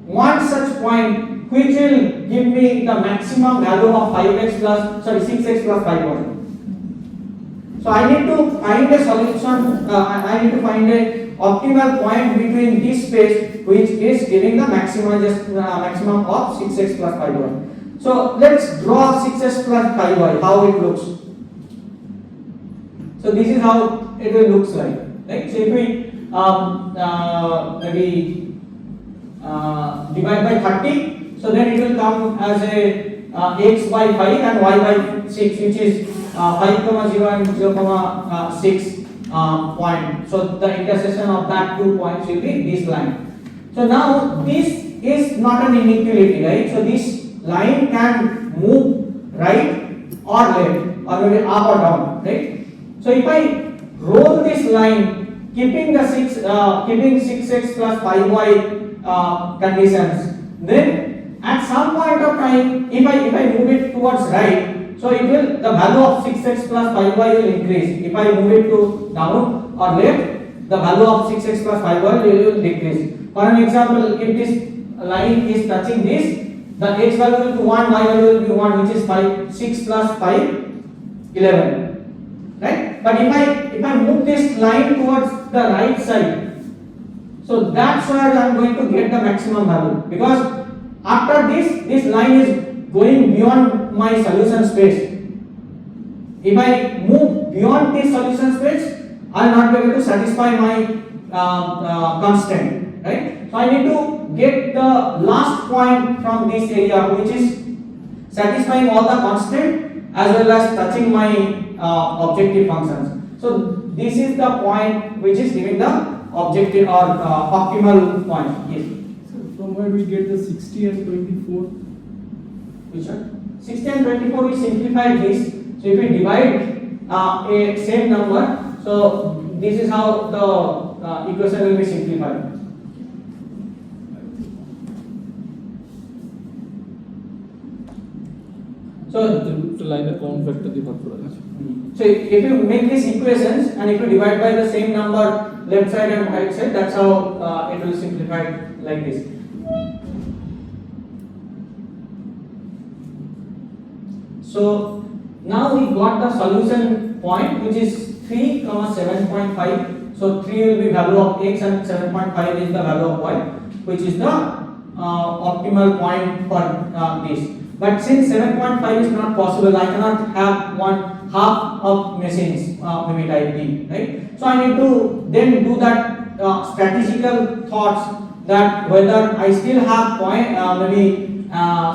one such point which will give me the maximum value of 6x plus 5y. So I need to find a solution. I need to find a optimal point between this space, which is giving the maximum of 6x plus 5y. So let's draw 6x plus 5y, how it looks. So this is how it will looks like, right? So if we maybe divide by 30, so then it will come as a x by 5 and y by 6, which is 5, 0 and 0, 6 point. So the intersection of that 2 points will be this line. So now this is not an inequality, right? So this line can move right or left or maybe up or down, right? So if I roll this line keeping the 6x plus 5y conditions, then at some point of time, if I move it towards right, so it will, the value of 6x plus 5y will increase. If I move it to down or left, the value of 6x plus 5y will decrease. For an example, if this line is touching this, the x value will be 1, y value will be 1, which is 6 plus 5, 11, right? But if I move this line towards the right side, so that's where I am going to get the maximum value, because after this line is going beyond my solution space. If I move beyond this solution space, I will not be able to satisfy my constant, right? So I need to get the last point from this area, which is satisfying all the constant as well as touching my objective functions. So this is the point which is giving the objective or optimal point. Yes. So from where we get the 60 and 24? Which one? 60 and 24 we simplified this. So if we divide a same number, so this is how the equation will be simplified. So line a count factor so if you make these equations and if you divide by the same number left side and right side, that's how it will simplify like this. So now we got the solution point, which is 3, 7.5. So 3 will be value of x and 7.5 is the value of y, which is the optimal point for this. But since 7.5 is not possible, I cannot have one half of machines, maybe type D, right? So I need to then do that strategical thoughts that whether I still have point, maybe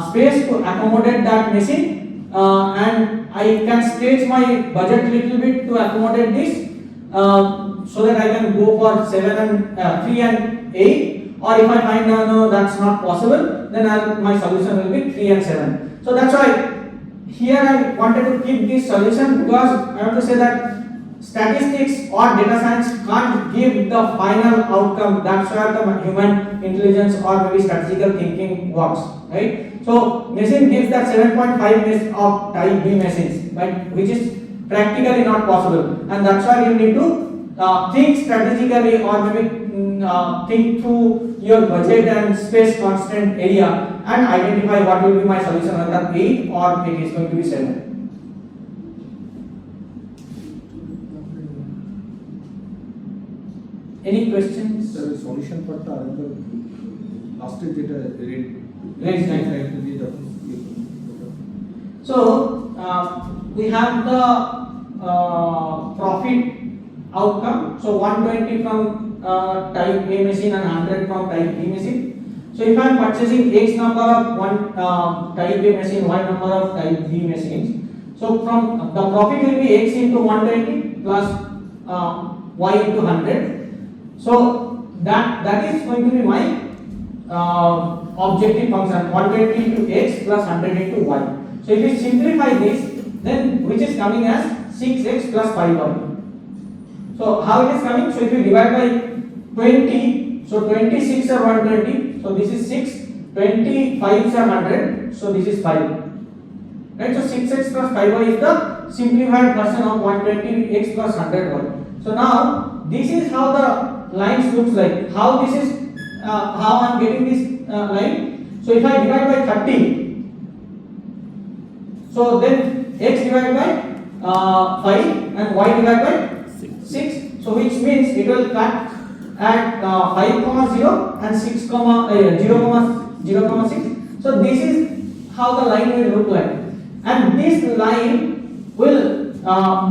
space to accommodate that machine, and I can stretch my budget little bit to accommodate this, so that I can go for 3 and 8. Or if I find no, that's not possible, then my solution will be 3 and 7. So that's why here I wanted to keep this solution, because I want to say that statistics or data science can't give the final outcome. That's where the human intelligence or maybe statistical thinking works, right? So machine gives that 7.5 of type B machines, right, which is practically not possible, and that's why you need to think strategically or maybe think through your budget and space constraint area and identify what will be my solution, whether 8 or it is going to be 7. Any questions? Sir, solution part last data rate. So we have the profit outcome. So 120 from type A machine and 100 from type B machine. So if I am purchasing X number of type A machine, Y number of type B machines, so from the profit will be X into 120 plus Y into 100. So that is going to be my objective function, 120 into X plus 100 into Y. So if you simplify this, then which is coming as 6x plus 5y. So how it is coming? So if you divide by 20, so 26 are 120, so this is 6, 25 are 100, so this is 5. Right? So 6x plus 5y is the simplified version of 120x plus 100y. So now this is how the lines looks like. How this is how I am getting this line. So if I divide by 30, so then x divided by 5 and y divided by 6. So which means it will cut at 5, 0 and 6, 0, 6. So this is how the line will look like, and this line will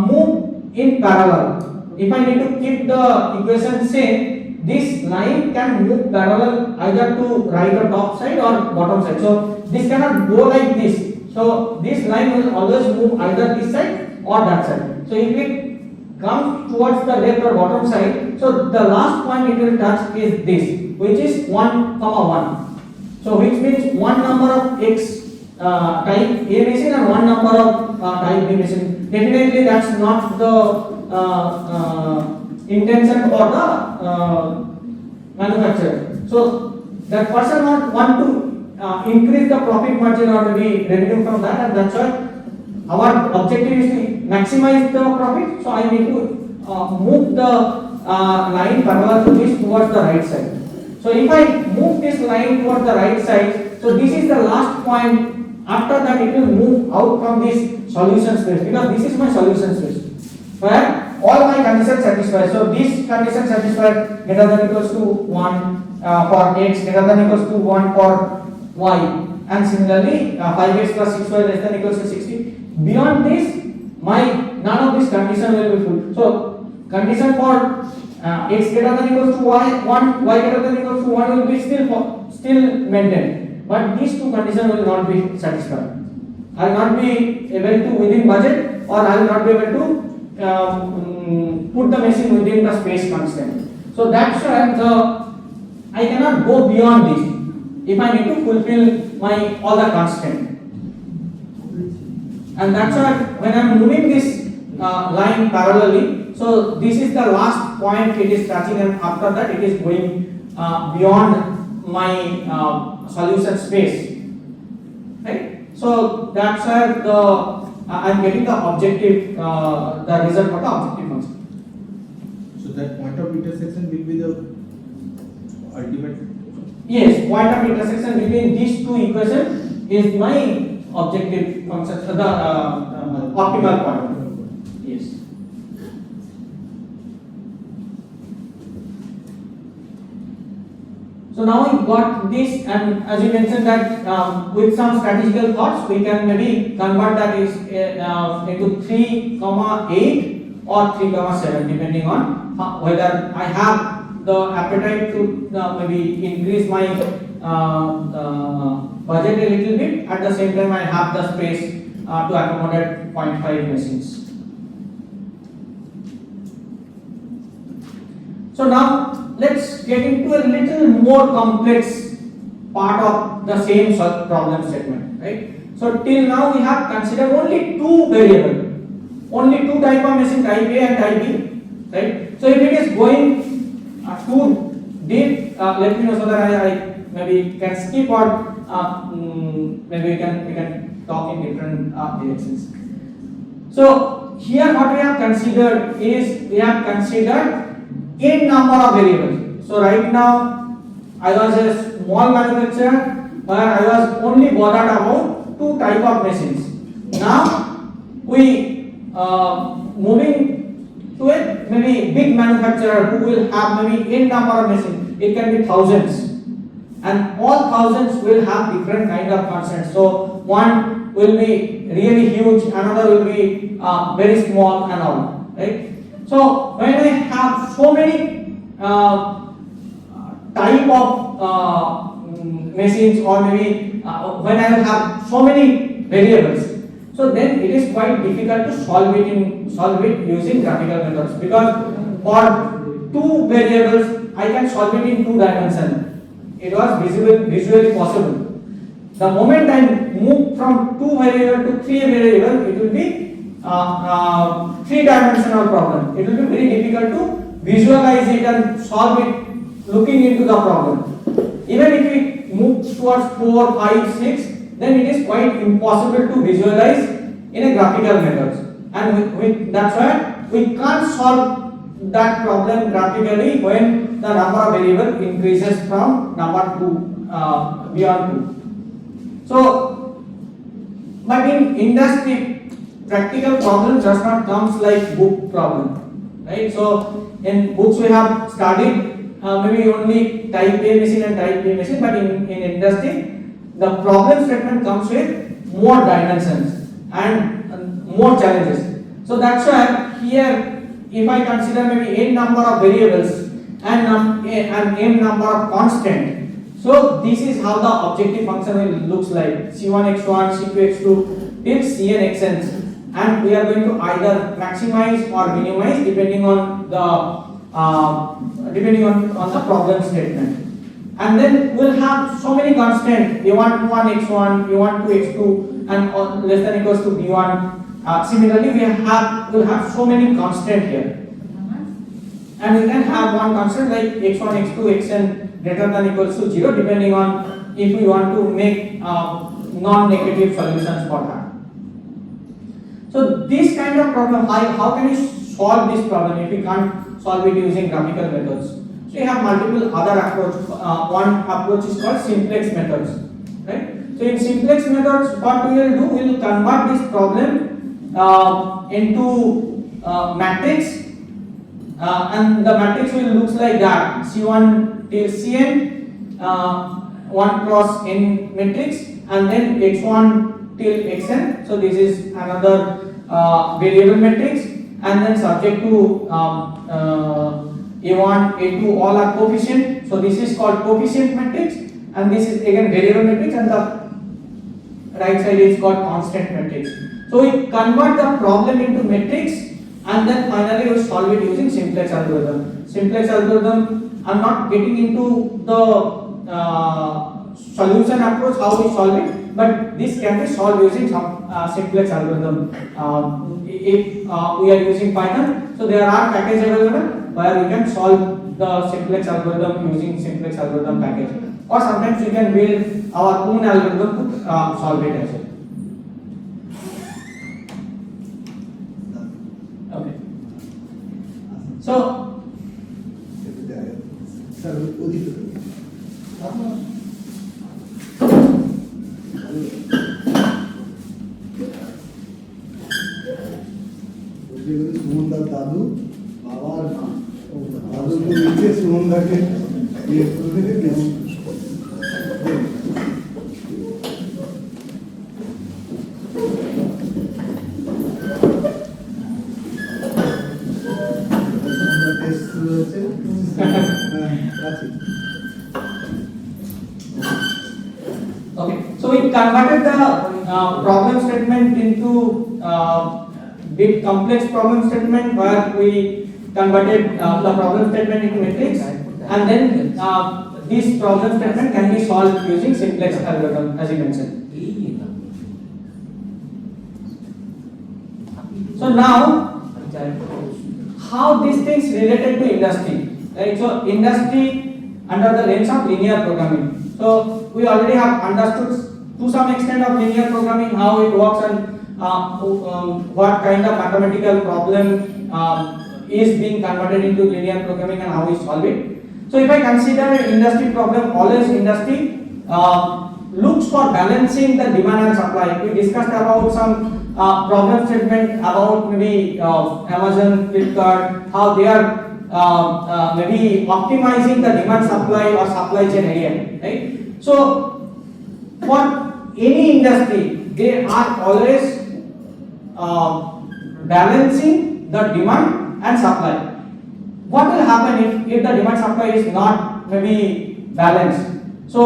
move in parallel. If I need to keep the equation same, this line can move parallel either to right or top side or bottom side. So this cannot go like this. So this line will always move either this side or that side. So if it comes towards the left or bottom side, so the last point it will touch is this, which is 1, 1. So which means one number of x type A machine and one number of type B machine. Definitely that's not the intention for the manufacturer. So that person want to increase the profit margin or maybe revenue from that, and that's why our objective is to maximize the profit. So I need to move the line parallel to this towards the right side. So if I move this line towards the right side, so this is the last point. After that it will move out from this solution space, because this is my solution space where all my conditions satisfied. So this condition satisfied greater than equals to 1 for x, greater than equals to 1 for y, and similarly 5x plus 6y less than equals to 60. Beyond this, none of this condition will be full. So condition for x greater than equals to y, y greater than equals to 1 will be still maintained. But these two conditions will not be satisfied. I will not be able to within budget, or I will not be able to put the machine within the space constraint. So that's why I cannot go beyond this if I need to fulfill all the constraint. And that's why when I am moving this line parallelly, so this is the last point it is touching, and after that it is going beyond my solution space, right? So that's where I am getting the objective, the result for the objective function. So that point of intersection will be the ultimate. Yes, point of intersection between these two equations is my objective functions, the optimal point. Yes. So now we got this, and as you mentioned that with some strategical thoughts, we can maybe convert that is into 3, 8 or 3, 7, depending on whether I have the appetite to maybe increase my budget a little bit. At the same time, I have the space to accommodate 0.5 machines. So now let's get into a little more complex part of the same problem statement, right? So till now we have considered only two variables, only two type of machine, type A and type B, right? So if it is going too deep, let me know so that I maybe can skip or maybe we can talk in different directions. So here what we have considered is we have considered n number of variables. So right now I was a small manufacturer where I was only bothered about two type of machines. Now we moving to a maybe big manufacturer who will have maybe n number of machines. It can be thousands, and all thousands will have different kind of constraints. So one will be really huge, another will be very small and all, right? So when I have so many type of machines, or maybe when I have so many variables, so then it is quite difficult to solve it using graphical methods, because for two variables I can solve it in 2 dimensions. It was visually possible. The moment I move from 2 variable to 3 variable, it will be 3-dimensional problem. It will be very difficult to visualize it and solve it looking into the problem. Even if we move towards 4, 5, 6, then it is quite impossible to visualize in a graphical method. And that's why we can't solve that problem graphically when the number of variable increases from number 2 beyond 2. So, but in industry, practical problems does not comes like book problem, right? So in books we have studied maybe only type A machine and type B machine, but in industry the problem statement comes with more dimensions and more challenges. So that's why here if I consider maybe n number of variables and m number of constant, so this is how the objective function will looks like: c1 x1, c2 x2 till cn xn. And we are going to either maximize or minimize depending on the problem statement. And then we'll have so many constants: a1 x1, a1 x2, and less than equals to b1. Similarly, we'll have so many constants here, and we can have one constant like x1, x2, xn greater than equals to 0, depending on if we want to make non-negative solutions for that. So this kind of problem, how can we solve this problem if we can't solve it using graphical methods? So you have multiple other approaches. One approach is called simplex methods, right? So in simplex methods, what we will do, we will convert this problem into matrix, and the matrix will looks like that: c1 till cn, 1 cross n matrix, and then x1 till xn. So this is another variable matrix, and then subject to a1, a2 all are coefficient. So this is called coefficient matrix, and this is again variable matrix, and the right side is called constant matrix. So we convert the problem into matrix, and then finally we solve it using simplex algorithm. Simplex algorithm, I'm not getting into the solution approach, how we solve it, but this can be solved using some simplex algorithm. If we are using Python, so there are packages available where we can solve the simplex algorithm using simplex algorithm package, or sometimes we can build our own algorithm to solve it as well. Okay. So সুমনদার দাদু বাবার মা দাদুকে লিখে সুমনদাকে ইয়ে করে দিয়েছে। সুমনদার test শুরু হয়েছে। হ্যাঁ আছে। Okay, so we converted the problem statement into big complex problem statement where we converted the problem statement into matrix, and then this problem statement can be solved using simplex algorithm as you mentioned. So now, how these things related to industry, right? So industry under the lens of linear programming. So we already have understood to some extent of linear programming, how it works, and what kind of mathematical problem is being converted into linear programming and how we solve it. So if I consider an industry problem, always industry looks for balancing the demand and supply. We discussed about some problem statement about maybe Amazon, Flipkart, how they are maybe optimizing the demand supply or supply chain area, right? So for any industry, they are always balancing the demand and supply. What will happen if the demand supply is not maybe balanced? So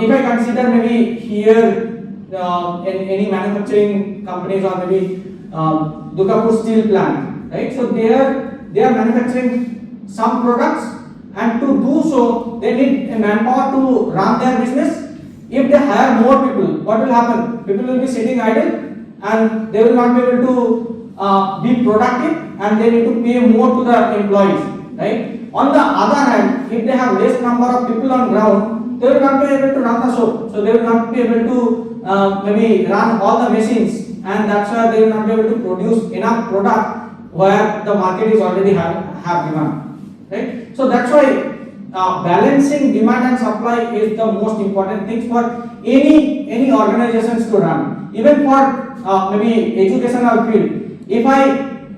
if I consider maybe here in any manufacturing companies or maybe Dukapur steel plant, right? So they are manufacturing some products, and to do so they need a manpower to run their business. If they hire more people, what will happen? People will be sitting idle and they will not be able to be productive, and they need to pay more to the employees, right? On the other hand, if they have less number of people on ground, they will not be able to run the show, so they will not be able to maybe run all the machines, and that's why they will not be able to produce enough product where the market is already have demand, right? So that's why balancing demand and supply is the most important thing for any organizations to run. Even for maybe educational field, if I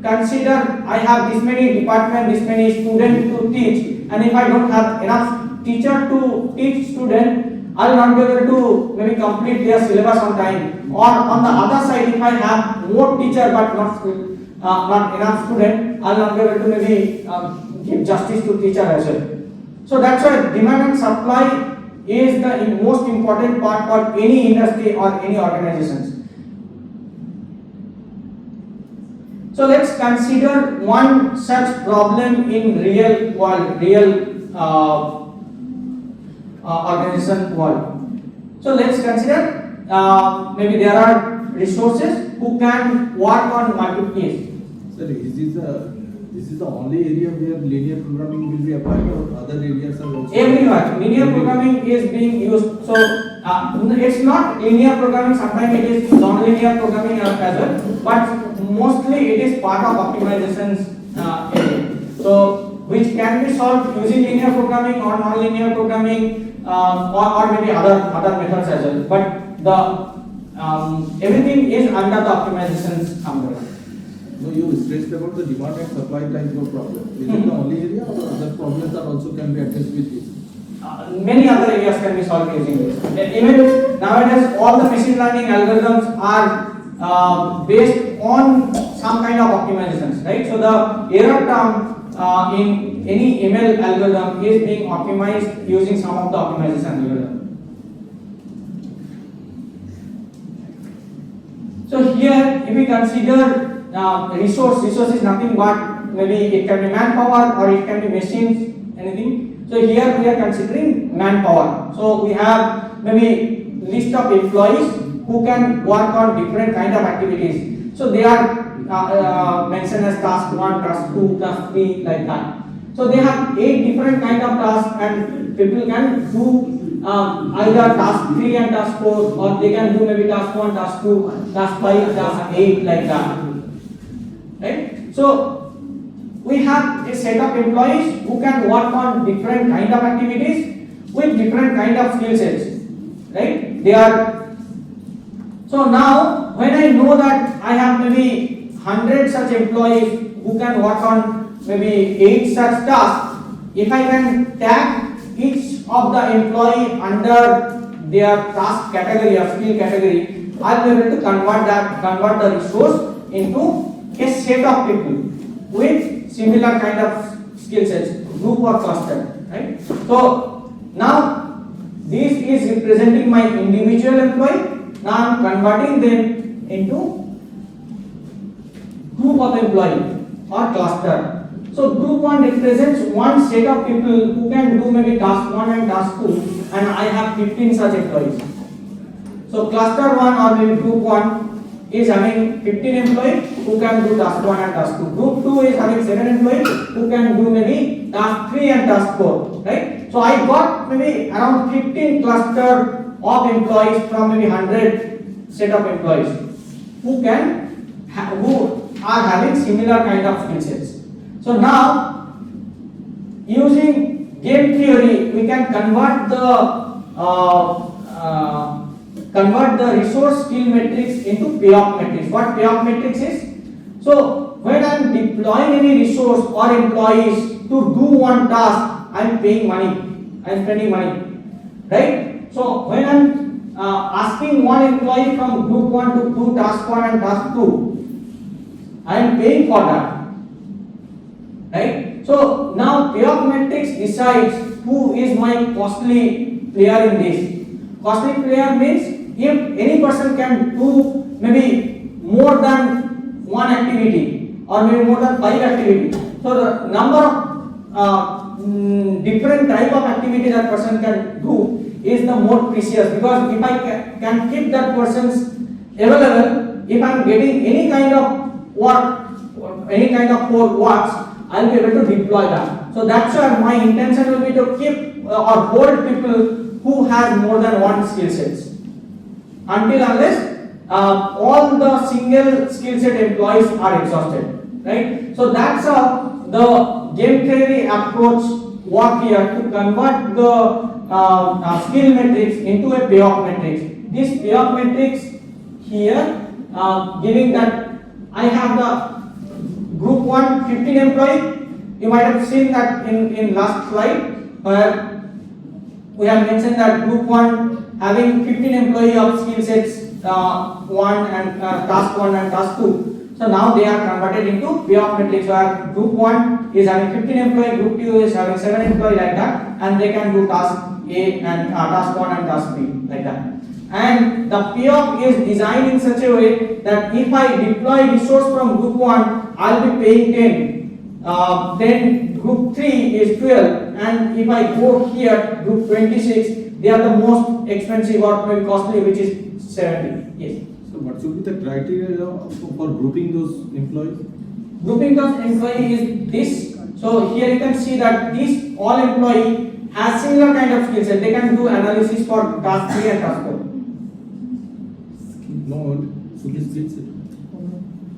consider I have this many department, this many students to teach, and if I don't have enough teacher to teach student, I will not be able to maybe complete their syllabus on time. Or on the other side, if I have more teacher but not enough student, I will not be able to maybe give justice to teacher as well. So that's why demand and supply is the most important part for any industry or any organizations. So let's consider one such problem in real world, real organization world. So let's consider maybe there are resources who can work on multiple case. Sir, this is the only area where linear programming will be applied, or other areas are also? Everywhere linear programming is being used. So it's not linear programming, sometimes it is non-linear programming as well, but mostly it is part of optimizations area. So which can be solved using linear programming or non-linear programming, or maybe other methods as well. But the everything is under the optimizations umbrella. No, you stressed about the demand and supply type of problem. Is it the only area, or other problems are also can be addressed with this? Many other areas can be solved using this. Even nowadays, all the machine learning algorithms are based on some kind of optimizations, right? So the error term in any ML algorithm is being optimized using some of the optimization algorithm. So here, if we consider resource is nothing but maybe it can be manpower or it can be machines, anything. So here we are considering manpower. So we have maybe list of employees who can work on different kind of activities. So they are mentioned as task 1, task 2, task 3, like that. So they have 8 different kind of tasks, and people can do either task 3 and task 4, or they can do maybe task 1, task 2, task 5, task 8, like that. Right? So we have a set of employees who can work on different kind of activities with different kind of skill sets, right? They are, so now when I know that I have maybe 100 such employees who can work on maybe 8 such tasks, if I can tag each of the employee under their task category or skill category, I'll be able to convert the resource into a set of people with similar kind of skill sets, group or cluster, right? So now this is representing my individual employee. Now I am converting them into group of employee or cluster. So group 1 represents one set of people who can do maybe task 1 and task 2, and I have 15 such employees. So cluster 1 or maybe group 1 is having 15 employees who can do task 1 and task 2. Group 2 is having 7 employees who can do maybe task 3 and task 4, right? So I got maybe around 15 cluster of employees from maybe 100 set of employees who are having similar kind of skill sets. So now, using game theory, we can convert the resource skill matrix into payoff matrix. What payoff matrix is? So when I am deploying any resource or employees to do one task, I am paying money, I am spending money, right? So when I am asking one employee from group 1 to do task 1 and task 2, I am paying for that. Right? So now payoff matrix decides who is my costly player in this. Costly player means if any person can do maybe more than one activity or maybe more than 5 activities. So the number of different type of activity that person can do is the more precious, because if I can keep that person's available, if I am getting any kind of work, any kind of works, I will be able to deploy that. So that's why my intention will be to keep or hold people who has more than one skill sets until unless all the single skill set employees are exhausted, right? So that's how the game theory approach work here to convert the skill matrix into a payoff matrix. This payoff matrix here giving that I have the group 1 15 employee. You might have seen that in last slide where we have mentioned that group 1 having 15 employee of skill sets 1 and task 1 and task 2. So now they are converted into payoff matrix where group 1 is having 15 employee, group 2 is having 7 employee, like that, and they can do task A and task 1 and task B, like that. And the payoff is designed in such a way that if I deploy resource from group 1, I will be paying 10. Then group 3 is 12, and if I go here group 26, they are the most expensive or maybe costly, which is 70. Yes. So what should be the criteria for grouping those employees? Grouping those employee is this. So here you can see that this all employee has similar kind of skill set. They can do analysis for task 3 and task 4. No, so this skill set.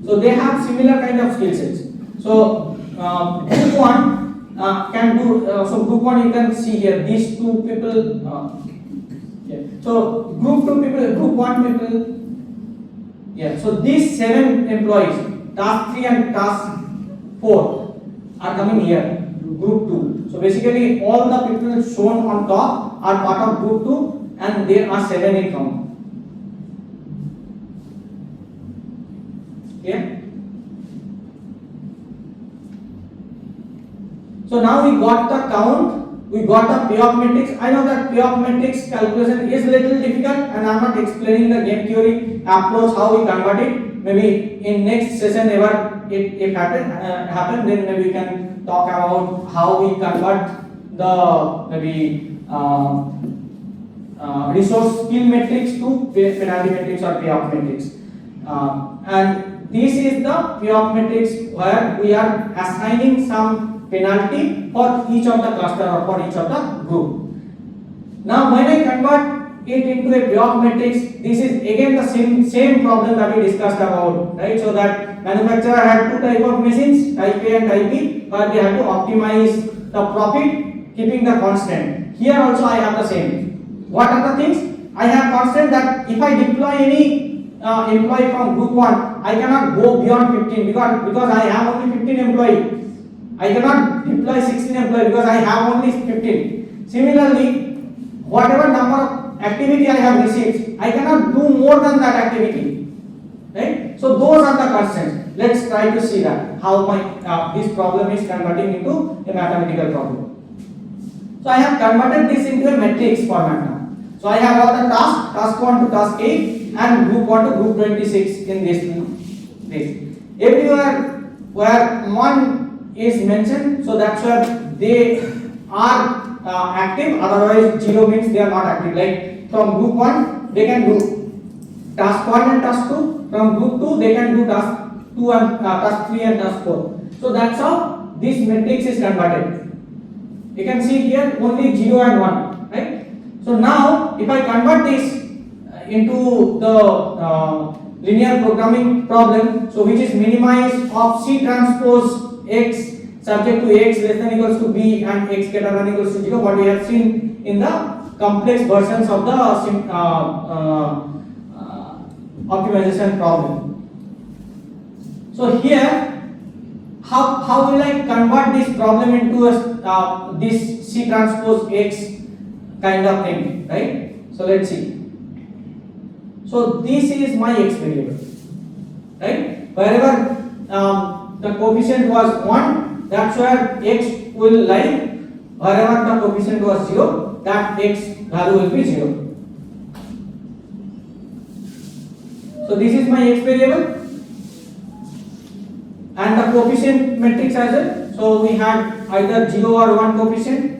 So they have similar kind of skill sets. So group 1 can do. So group 1 you can see here these two people. Yeah. So group 2 people, group 1 people. Yeah. So these 7 employees, task 3 and task 4, are coming here. Group 2. So basically all the people shown on top are part of group 2, and there are 7 in count. Yeah. So now we got the count, we got the payoff matrix. I know that payoff matrix calculation is a little difficult, and I am not explaining the game theory approach how we convert it. Maybe in next session, ever it happen, then maybe we can talk about how we convert the maybe resource skill matrix to penalty matrix or payoff matrix, and this is the payoff matrix where we are assigning some penalty for each of the cluster or for each of the group. Now when I convert it into a payoff matrix, this is again the same problem that we discussed about, right? So that manufacturer had two type of machines, type A and type B, but they had to optimize the profit keeping the constant. Here also I have the same. What are the things? I have constant that if I deploy any employee from group 1, I cannot go beyond 15 because I have only 15 employee. I cannot deploy 16 employee because I have only 15. Similarly, whatever number of activity I have received, I cannot do more than that activity. Right? So those are the constraints. Let's try to see that how my this problem is converting into a mathematical problem. So I have converted this into a matrix format now. So I have all the task 1 to task 8 and group 1 to group 26 in this. Everywhere where 1 is mentioned, so that's where they are active, otherwise 0 means they are not active. Like from group 1 they can do task 1 and task 2, from group 2 they can do task 2 and task 3 and task 4. So that's how this matrix is converted. You can see here only 0 and 1, right? So now if I convert this into the linear programming problem, so which is minimize of C transpose X subject to X less than equals to B and X greater than equals to 0, what we have seen in the complex versions of the optimization problem. So here how will I convert this problem into a this C transpose X kind of thing, right? So let's see. So this is my X variable, right? Wherever the coefficient was 1, that's where X will lie. Wherever the coefficient was 0, that X value will be 0. So this is my X variable and the coefficient matrix as well. So we had either 0 or 1 coefficient.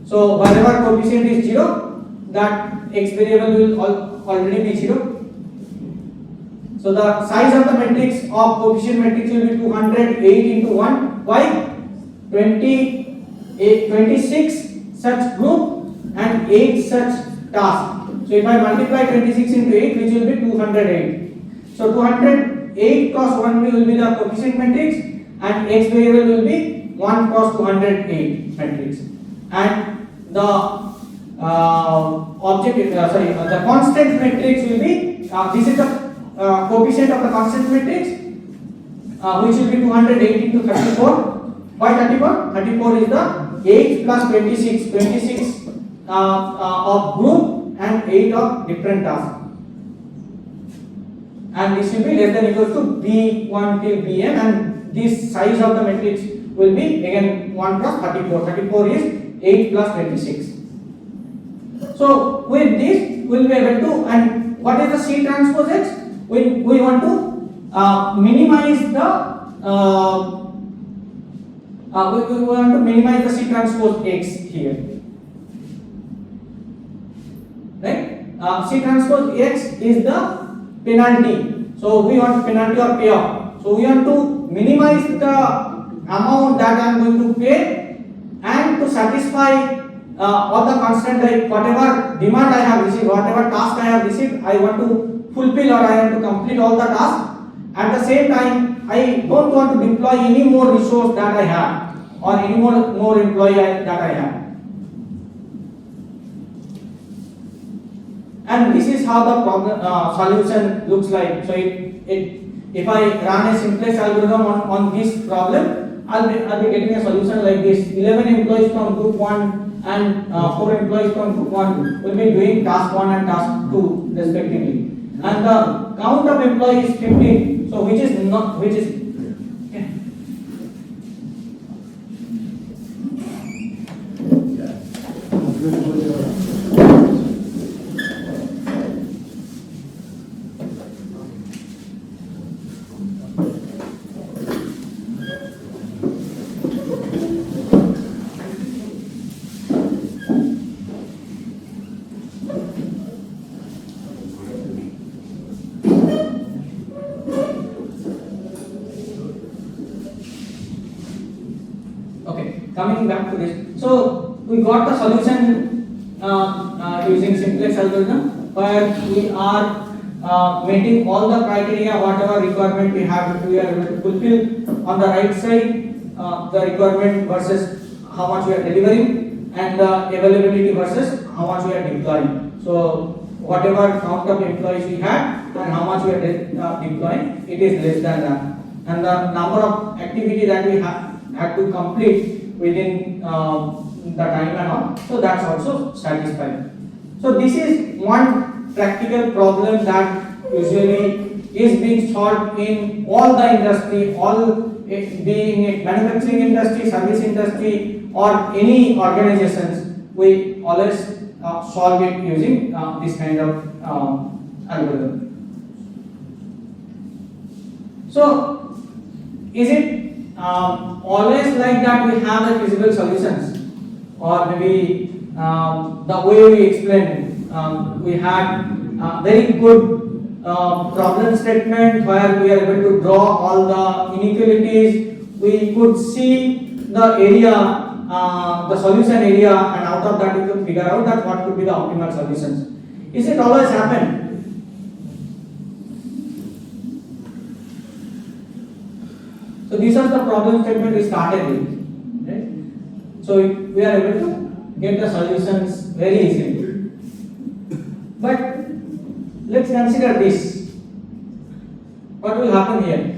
So wherever coefficient is 0, that X variable will already be 0. So the size of the matrix of coefficient matrix will be 208 into 1. Why? 26 such group and 8 such tasks. So if I multiply 26 into 8, which will be 208. So 208 cross 1 will be the coefficient matrix and X variable will be 1 cross 208 matrix. And the the constant matrix will be this is the coefficient of the constant matrix which will be 208 into 34. Why 34? 34 is the 8 plus 26 of group and 8 of different tasks. And this will be less than equals to B1 till Bn, and this size of the matrix will be again 1 plus 34. 34 is 8 plus 26. So with this we will be able to, and what is the C transpose X? We want to minimize the we want to minimize the C transpose X here, right? C transpose X is the penalty. So we want penalty or payoff. So we want to minimize the amount that I am going to pay and to satisfy all the constant, like whatever demand I have received, whatever task I have received, I want to fulfill or I want to complete all the tasks. At the same time, I don't want to deploy any more resource that I have or any more employee that I have. And this is how the problem solution looks like. So if I run a simplest algorithm on this problem, I'll be getting a solution like this. 11 employees from group 1 and 4 employees from group 1 will be doing task 1 and task 2 respectively. And the count of employees is 15. So which is coming back to this. So we got the solution using simplex algorithm, where we are meeting all the criteria, whatever requirement we have, we are able to fulfill. On the right side, the requirement versus how much we are delivering, and the availability versus how much we are deploying. So whatever count of employees we had and how much we are deploying, it is less than that. And the number of activity that we had to complete within the time and all, so that's also satisfied. So this is one practical problem that usually is being solved in all the industry, being it manufacturing industry, service industry, or any organizations. We always solve it using this kind of algorithm. So, is it always like that we have a feasible solutions, or maybe the way we explained, we had very good problem statement where we are able to draw all the inequalities. We could see the area, the solution area, and out of that we could figure out that what could be the optimal solutions. Is it always happen? So these are the problem statement we started with, right? So we are able to get the solutions very easily. But let's consider this. What will happen here?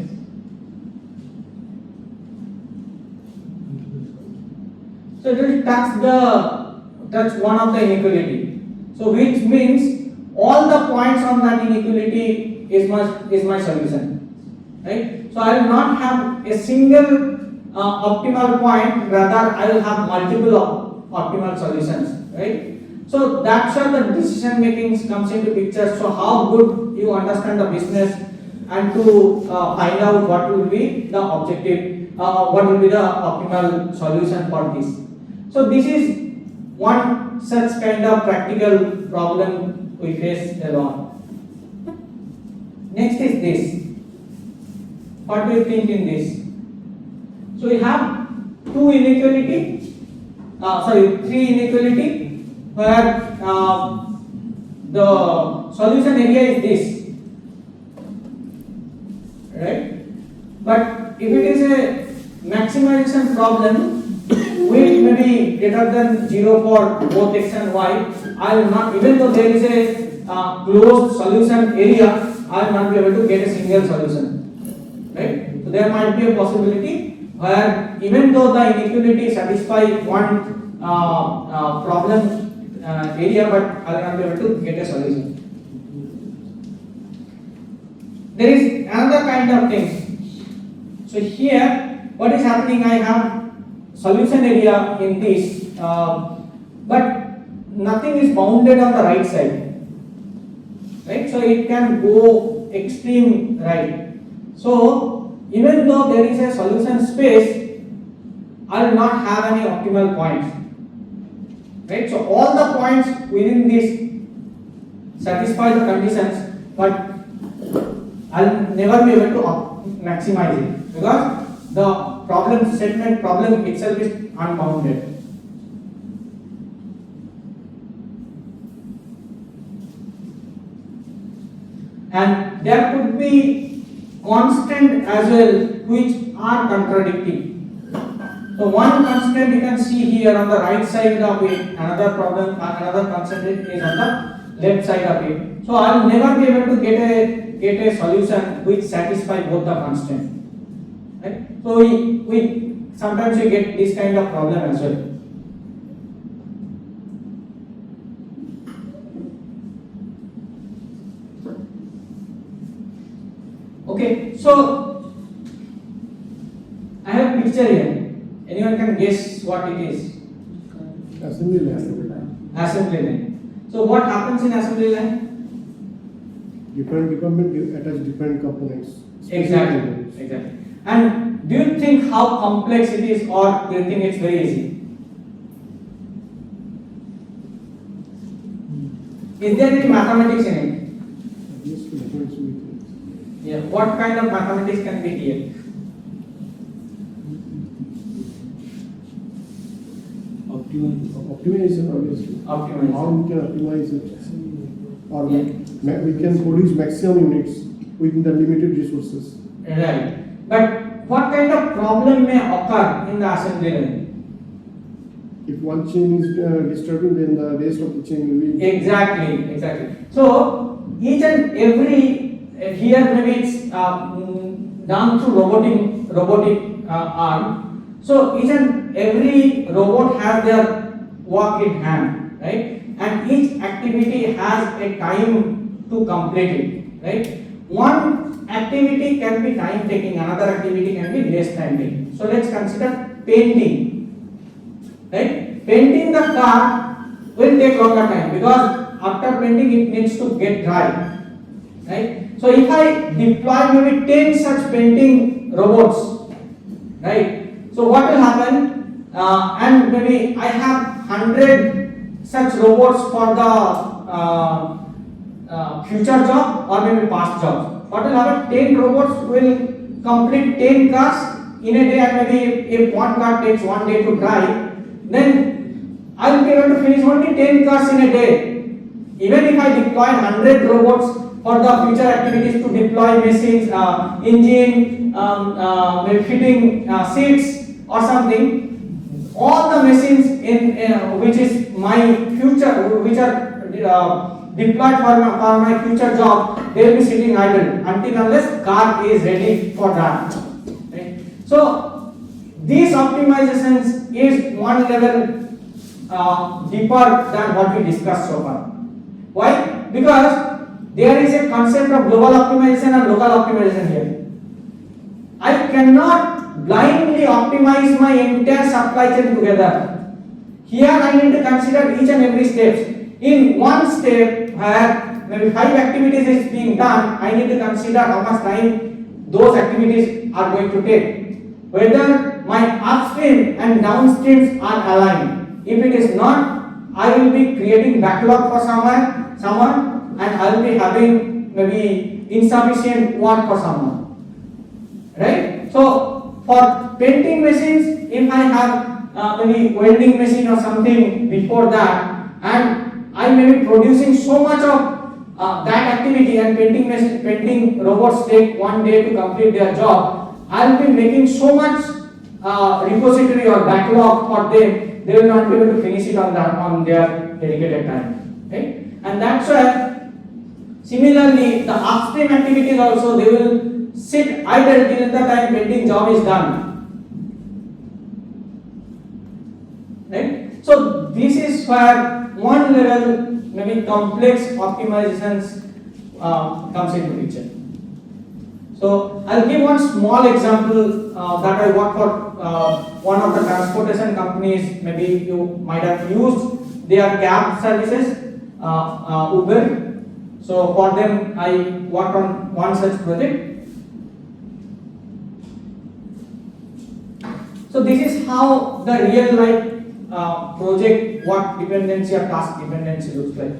So it will touch one of the inequality. So which means all the points on that inequality is my solution, right? So I will not have a single optimal point, rather I will have multiple optimal solutions, right? So that's where the decision making comes into picture. So how good you understand the business and to find out what will be the objective, what will be the optimal solution for this. So this is one such kind of practical problem we face a lot. Next is this. What do you think in this? So we have three inequality where the solution area is this, right? But if it is a maximization problem with maybe greater than 0 for both x and y, I will not, even though there is a closed solution area, I will not be able to get a single solution, right? So there might be a possibility where even though the inequality satisfies one problem area, but I will not be able to get a solution. There is another kind of thing. So here, what is happening? I have solution area in this, but nothing is bounded on the right side, right? So it can go extreme right. So even though there is a solution space, I will not have any optimal points, right? So all the points within this satisfy the conditions, but I will never be able to maximize it because the problem statement problem itself is unbounded. And there could be constant as well which are contradicting. So one constant you can see here on the right side of it, another constant is on the left side of it. So I will never be able to get a solution which satisfy both the constants. Right? So we sometimes we get this kind of problem as well. Okay, so I have a picture here. Anyone can guess what it is? Assembly line. Assembly line. So what happens in assembly line? Different department attach different components. Exactly. And do you think how complex it is, or do you think it's very easy? Is there any mathematics in it? Yes, mathematics will be Yeah. What kind of mathematics can be here? optimization, obviously. Optimization. How we can optimize it, or Yeah. we can produce maximum units within the limited resources. Right. But what kind of problem may occur in the assembly line? If one chain is disturbing, then the rest of the chain will be. Exactly. So each and every here maybe it's done through robotic arm. So each and every robot has their work in hand, right? And each activity has a time to complete it, right? One activity can be time taking, another activity can be less time taking. So let's consider painting, right? Painting the car will take longer time because after painting it needs to get dry, right? So if I deploy maybe 10 such painting robots, right? So what will happen? And maybe I have 100 such robots for the future job or maybe past job. What will happen? 10 robots will complete 10 cars in a day, and maybe if one car takes 1 day to dry, then I will be able to finish only 10 cars in a day. Even if I deploy 100 robots for the future activities to deploy machines, engine, maybe fitting seats or something, all the machines in which is my future, which are deployed for my future job, they will be sitting idle until unless car is ready for that. Right? So these optimizations is one level deeper than what we discussed so far. Why? Because there is a concept of global optimization and local optimization here. I cannot blindly optimize my entire supply chain together. Here I need to consider each and every step. In one step where maybe 5 activities is being done, I need to consider how much time those activities are going to take. Whether my upstream and downstreams are aligned. If it is not, I will be creating backlog for someone, and I will be having maybe insufficient work for someone. Right? So for painting machines, if I have maybe welding machine or something before that, and I may be producing so much of that activity, and painting robots take 1 day to complete their job, I will be making so much repository or backlog for them. They will not be able to finish it on their dedicated time, right? And that's why similarly the upstream activities also, they will sit idle till the time painting job is done, right? So this is where one level maybe complex optimizations comes into picture. So I'll give one small example that I work for one of the transportation companies. Maybe you might have used their cab services, Uber. So for them I worked on one such project. So this is how the real life project work dependency or task dependency looks like.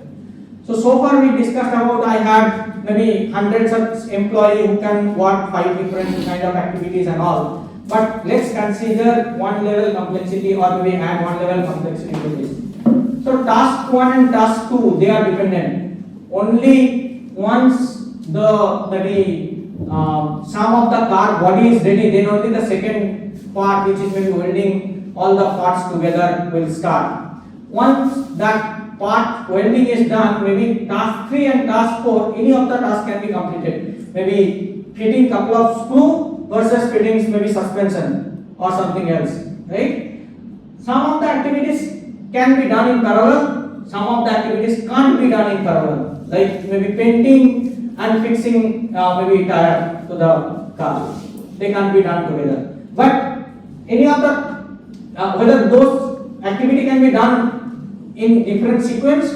So far we discussed about I had maybe hundreds of employees who can work 5 different kind of activities and all. But let's consider one level complexity, or maybe add one level complexity to this. So task 1 and task 2, they are dependent. Only once the maybe some of the car body is ready, then only the second part, which is maybe welding all the parts together, will start. Once that part welding is done, maybe task 3 and task 4, any of the tasks can be completed. Maybe fitting couple of screw versus fitting maybe suspension or something else, right? Some of the activities can be done in parallel, some of the activities can't be done in parallel, like maybe painting and fixing maybe tire to the car. They can't be done together. But any of the whether those activity can be done in different sequence,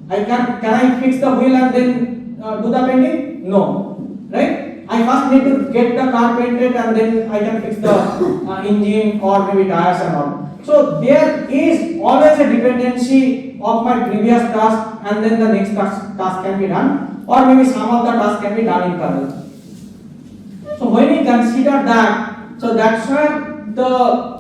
can I fix the wheel and then do the painting? No, right? I first need to get the car painted and then I can fix the engine or maybe tires and all. So there is always a dependency of my previous task, and then the next task can be done, or maybe some of the tasks can be done in parallel. So when we consider that, so that's where the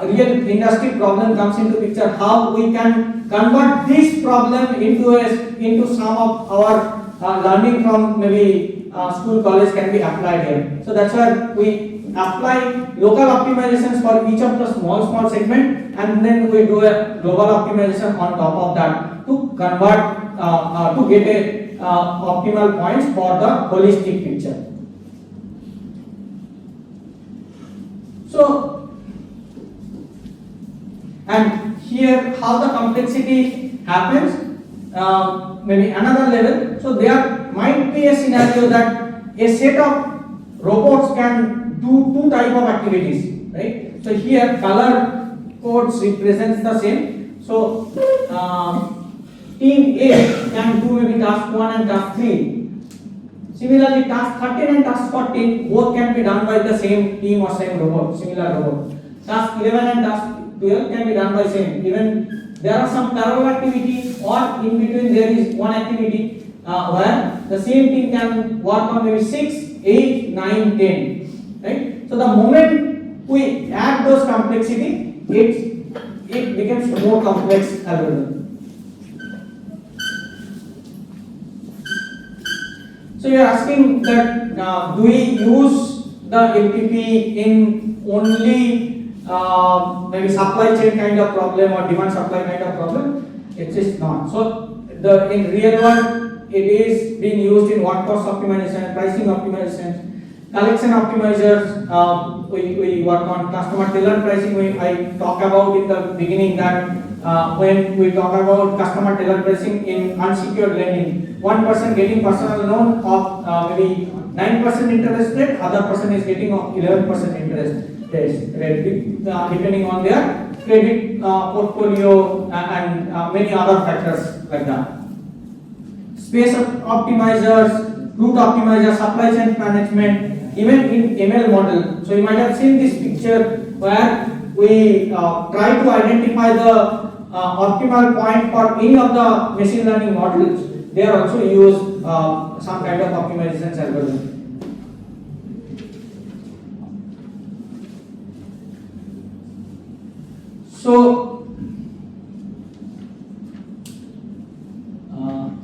real industry problem comes into picture. How we can convert this problem into some of our learning from maybe school, college can be applied here. So that's where we apply local optimizations for each of the small segment, and then we do a global optimization on top of that to convert to get a optimal points for the holistic picture. So, and here how the complexity happens, maybe another level. So there might be a scenario that a set of robots can do two type of activities, right? So here color codes represents the same. So team A can do maybe task 1 and task 3. Similarly, task 13 and task 14 both can be done by the same team or same robot, similar robot. Task 11 and task 12 can be done by same. Even there are some parallel activities, or in between there is one activity where the same team can work on maybe 6, 8, 9, 10. Right? So the moment we add those complexity, it becomes more complex algorithm. So you are asking that do we use the LPP in only maybe supply chain kind of problem or demand supply kind of problem? It is not. So in real world, it is being used in workforce optimization, pricing optimization, collection optimizers. We work on customer tailored pricing. I talked about in the beginning that when we talk about customer tailored pricing in unsecured lending, one person getting personal loan of maybe 9% interest rate, other person is getting 11% interest rate, depending on their credit portfolio and many other factors like that. Space optimizers, route optimizers, supply chain management, even in ML model. So you might have seen this picture where we try to identify the optimal point for any of the machine learning models. They are also use some kind of optimization algorithm. So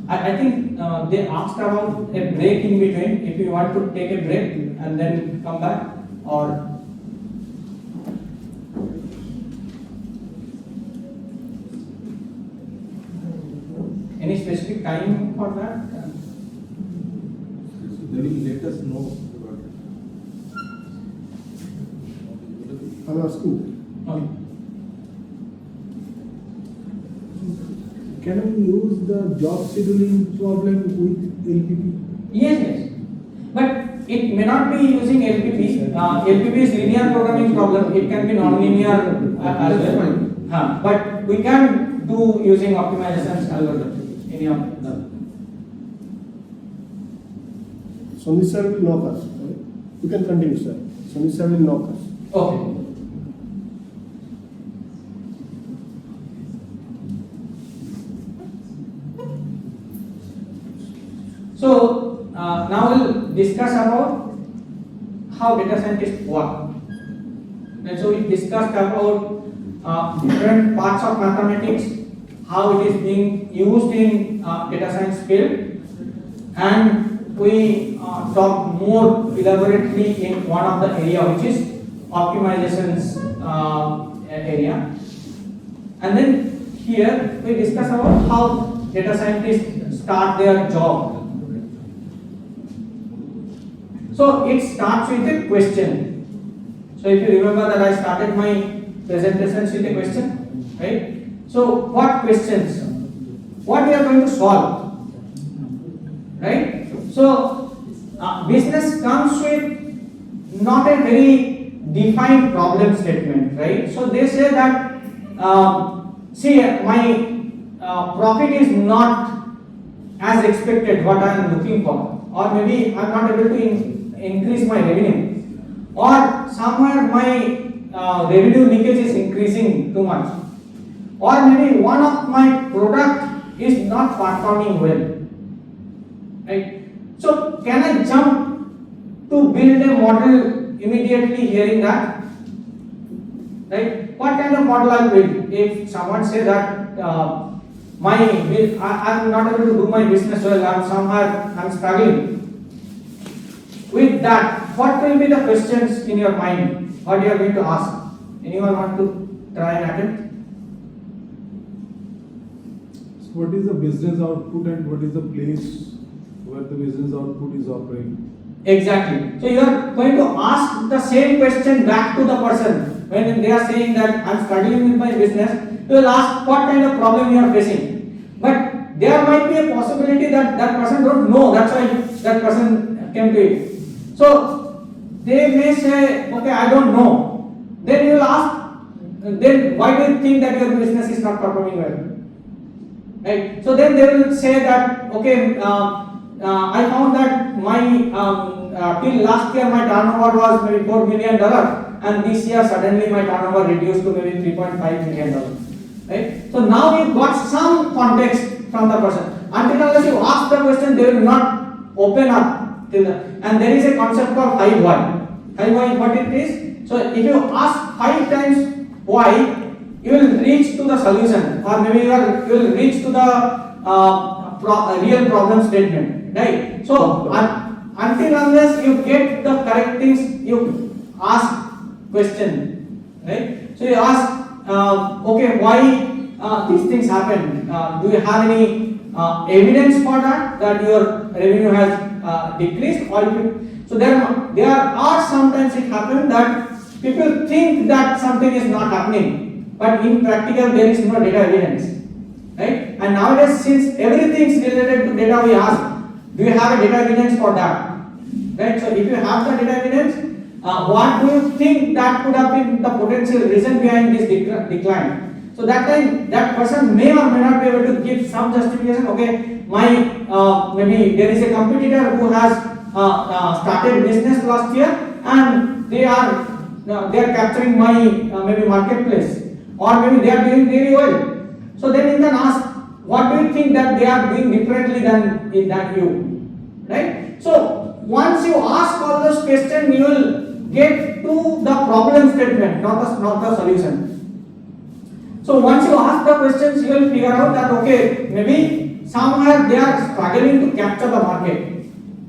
I think they asked about a break in between. If you want to take a break and then come back, or any specific time for that? They will let us know about it. I'm asking, Okay. can we use the job scheduling problem with LPP? Yes. But it may not be using LPP. LPP is linear programming problem. It can be non-linear as That's well. fine. But we can do using optimization algorithm. Any of them. Sunny sir will knock us. Right? You can continue, sir. Sunny sir will knock us. Okay. So now we'll discuss about how data scientists work. And so we discussed about different parts of mathematics, how it is being used in data science field, and we talk more elaborately in one of the area, which is optimizations area. And then here we discuss about how data scientists start their job. So it starts with a question. So if you remember that I started my presentation with a question, right? So what questions? What we are going to solve, right? So business comes with not a very defined problem statement, right? So they say that see, my profit is not as expected what I am looking for, or maybe I am not able to increase my revenue, or somewhere my revenue leakage is increasing too much, or maybe one of my product is not performing well, right? So can I jump to build a model immediately hearing that, right? What kind of model I will build? If someone say that I am not able to do my business well, I'm struggling, with that, what will be the questions in your mind? What you are going to ask? Anyone want to try and attempt? So what is the business output and what is the place where the business output is operating? Exactly. So you are going to ask the same question back to the person. When they are saying that I am struggling with my business, you will ask what kind of problem you are facing. But there might be a possibility that that person don't know. That's why that person came to it. So they may say, okay, I don't know. Then you will ask, then why do you think that your business is not performing well? Right? So then they will say that, okay, I found that my till last year my turnover was maybe $4 million, and this year suddenly my turnover reduced to maybe $3.5 million. Right? So now you got some context from the person. Until unless you ask the question, they will not open up till the, and there is a concept called high why. High why is what it is. So if you ask 5 times why, you will reach to the solution, or maybe you will reach to the real problem statement, right? So until unless you get the correct things, you ask question, right? So you ask, okay, why these things happen? Do you have any evidence for that your revenue has decreased, or so there are sometimes it happens that people think that something is not happening, but in practical there is no data evidence, right? And nowadays, since everything is related to data, we ask, do you have a data evidence for that, right? So if you have the data evidence, what do you think that could have been the potential reason behind this decline? So that time that person may or may not be able to give some justification. Okay, my maybe there is a competitor who has started business last year, and they are capturing my maybe marketplace, or maybe they are doing very well. So then you can ask, what do you think that they are doing differently than you, right? So once you ask all those questions, you will get to the problem statement, not the solution. So once you ask the questions, you will figure out that okay, maybe somewhere they are struggling to capture the market.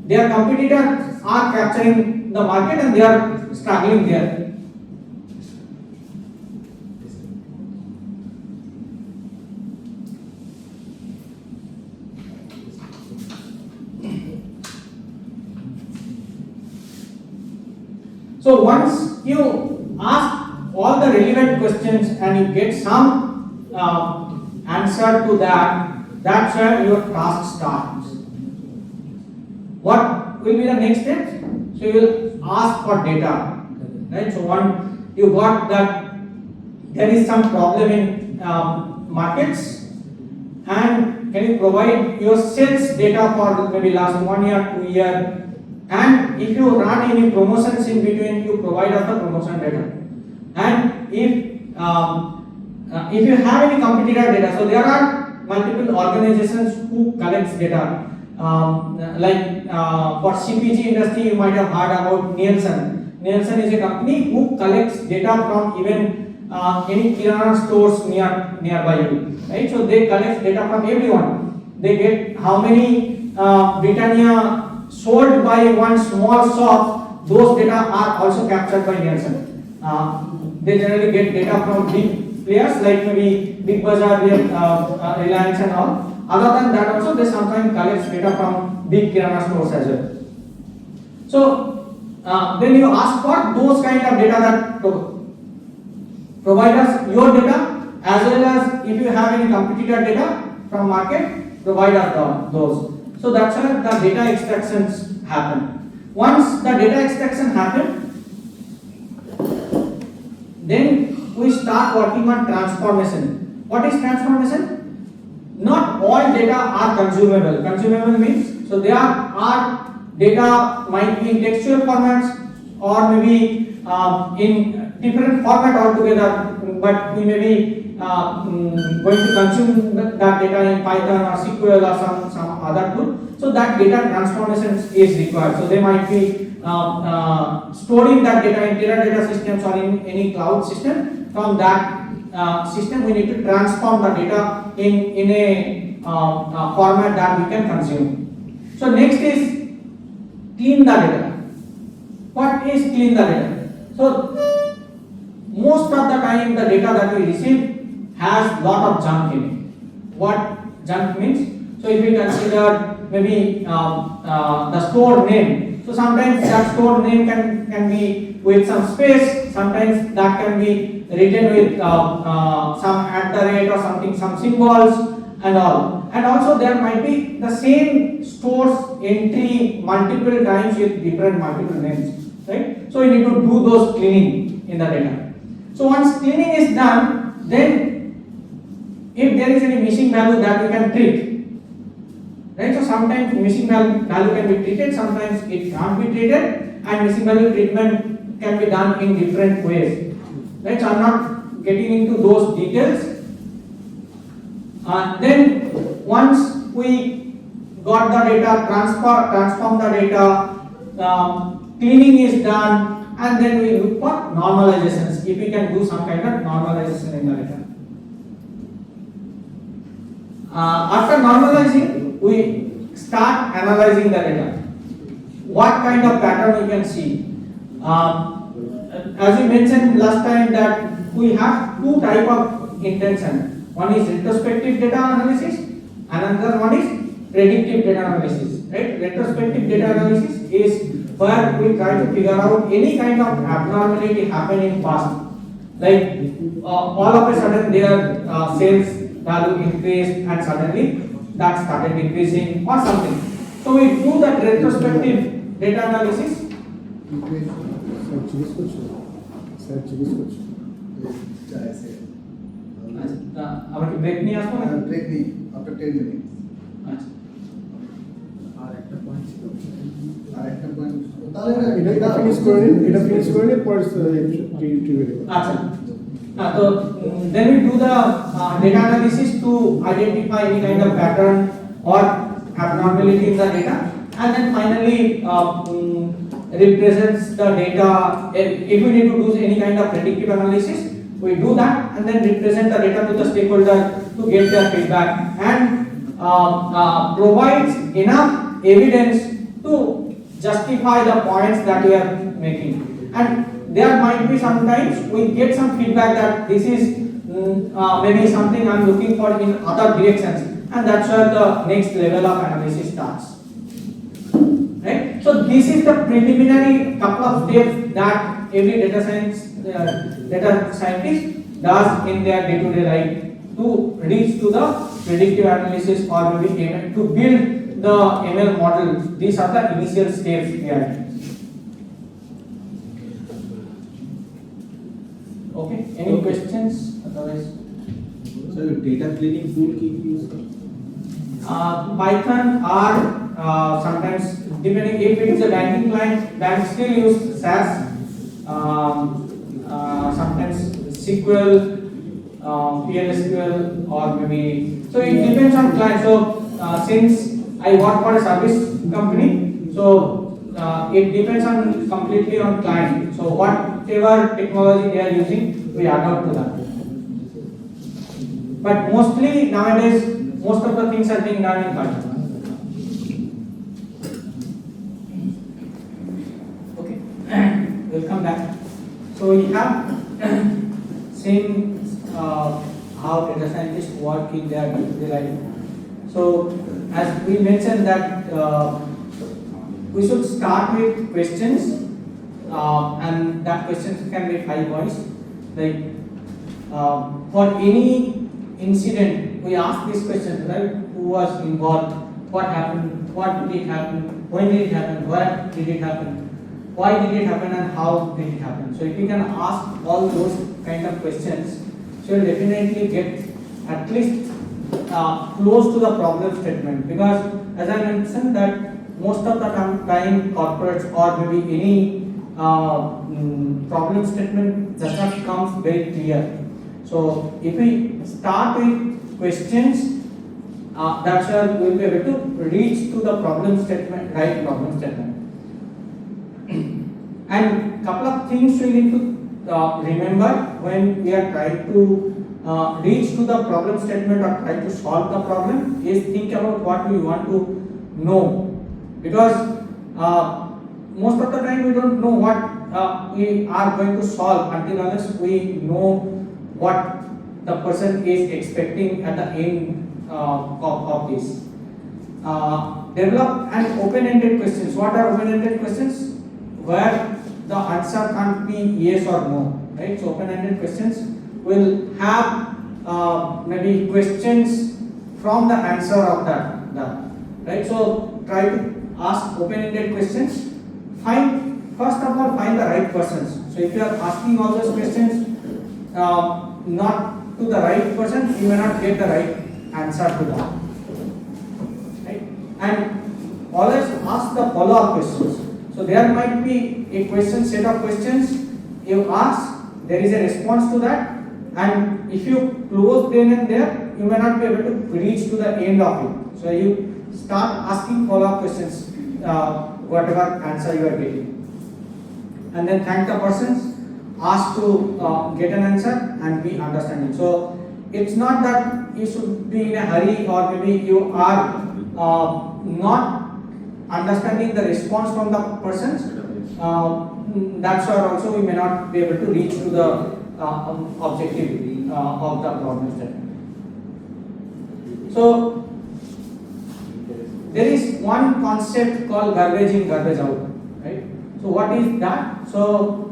Their competitors are capturing the market and they are struggling there. So once you ask all the relevant questions and you get some answer to that, that's where your task starts. What will be the next step? So you will ask for data, right? So one, you got that there is some problem in markets, and can you provide your sales data for maybe last 1 year, 2 year, and if you run any promotions in between, you provide us the promotion data. And if you have any competitor data, so there are multiple organizations who collects data. Like for CPG industry, you might have heard about Nielsen. Nielsen is a company who collects data from even any kirana stores nearby you, right? So they collect data from everyone. They get how many Britannia sold by one small shop. Those data are also captured by Nielsen. They generally get data from big players like maybe Big Bazaar, Reliance and all. Other than that also, they sometimes collect data from big kirana stores as well. So then you ask for those kind of data that provide us your data, as well as if you have any competitor data from market, provide us those. So that's where the data extractions happen. Once the data extraction happen, then we start working on transformation. What is transformation? Not all data are consumable. Consumable means, so there are data might be in textual formats, or maybe in different format altogether, but we may be going to consume that data in Python or SQL or some other tool. So that data transformation is required. So they might be storing that data in Teradata systems or in any cloud system. From that system, we need to transform the data in a format that we can consume. So next is clean the data. part is clean the data. So most of the time the data that we receive has lot of junk in it. What junk means? So if we consider maybe the store name, so sometimes that store name can be with some space, sometimes that can be written with some at the rate or something, some symbols and all. And also there might be the same store's entry multiple times with different multiple names, right? So you need to do those cleaning in the data. So once cleaning is done, then if there is any missing value that we can treat, right? So sometimes missing value can be treated, sometimes it can't be treated, and missing value treatment can be done in different ways, right? So I'm not getting into those details. Then once we got the data, transform the data, cleaning is done, and then we look for normalizations, if we can do some kind of normalization in the data. After normalizing, we start analyzing the data. What kind of pattern we can see? As we mentioned last time that we have two type of intention. One is retrospective data analysis, another one is predictive data analysis. Right? Retrospective data analysis is where we try to figure out any kind of abnormality happened in past. Like all of a sudden their sales value increased and suddenly that started decreasing or something. So we do that retrospective data analysis. আমাকে break নিয়ে আসবো না break নেই after 10 minute আচ্ছা আর একটা point ছিল তাহলে এটা ফিনিশ করে নিন পরে আচ্ছা so then we do the data analysis to identify any kind of pattern or abnormality in the data, and then finally represents the data. If we need to do any kind of predictive analysis, we do that and then represent the data to the stakeholder to get their feedback, and provides enough evidence to justify the points that we are making. And there might be sometimes we get some feedback that this is maybe something I'm looking for in other directions, and that's where the next level of analysis starts. Right? So this is the preliminary couple of steps that every data scientist does in their day-to-day life to reach to the predictive analysis or maybe ML, to build the ML model. These are the initial steps here. Okay, any questions? Otherwise, So data cleaning tool keep use? Python or sometimes depending if it is a banking client, banks still use SAS. Sometimes SQL, PLSQL, or maybe so it depends on client. So since I work for a service company, so it depends on completely on client. So whatever technology they are using, we adopt to that. But mostly nowadays, most of the things are being done in Python. Okay, we'll come back. So we have seen how data scientists work in their day-to-day life. So as we mentioned that we should start with questions, and that questions can be 5 points. Like for any incident, we ask this question, right? Who was involved? What happened? What did it happen? When did it happen? Where did it happen? Why did it happen and how did it happen? So if you can ask all those kind of questions, so you'll definitely get at least close to the problem statement, because as I mentioned that most of the time corporates or maybe any problem statement does not come very clear. So if we start with questions, that's where we will be able to reach to the problem statement, right problem statement. And couple of things we need to remember when we are trying to reach to the problem statement or try to solve the problem is think about what we want to know, because most of the time we don't know what we are going to solve until unless we know what the person is expecting at the end of this. Develop an open-ended questions. What are open-ended questions? Where the answer can't be yes or no, right? So open-ended questions will have maybe questions from the answer of that, right? So try to ask open-ended questions. First of all, find the right persons. So if you are asking all those questions not to the right person, you may not get the right answer to that, right? And always ask the follow-up questions. So there might be a question, set of questions you ask, there is a response to that, and if you close then and there, you may not be able to reach to the end of it. So you start asking follow-up questions, whatever answer you are getting, and then thank the persons, ask to get an answer and be understanding. So it's not that you should be in a hurry, or maybe you are not understanding the response from the persons. That's why also we may not be able to reach to the objective of the problem statement. So there is one concept called garbage in, garbage out, right? So what is that? So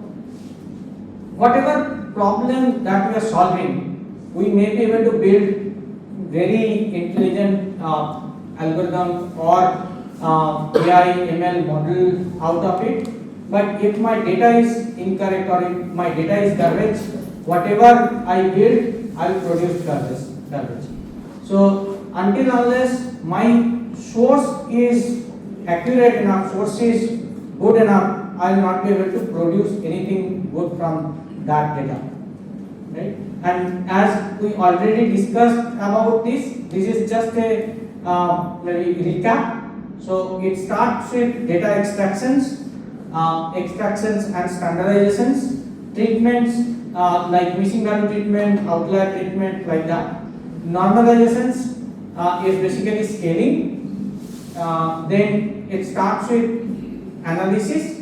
whatever problem that we are solving, we may be able to build very intelligent algorithm or AI ML model out of it. But if my data is incorrect or if my data is garbage, whatever I build, I will produce garbage. So until unless my source is accurate enough, source is good enough, I will not be able to produce anything good from that data, right? And as we already discussed about this is just a maybe recap. So it starts with data extractions and standardizations, treatments like missing value treatment, outlier treatment, like that. Normalizations is basically scaling. Then it starts with analysis,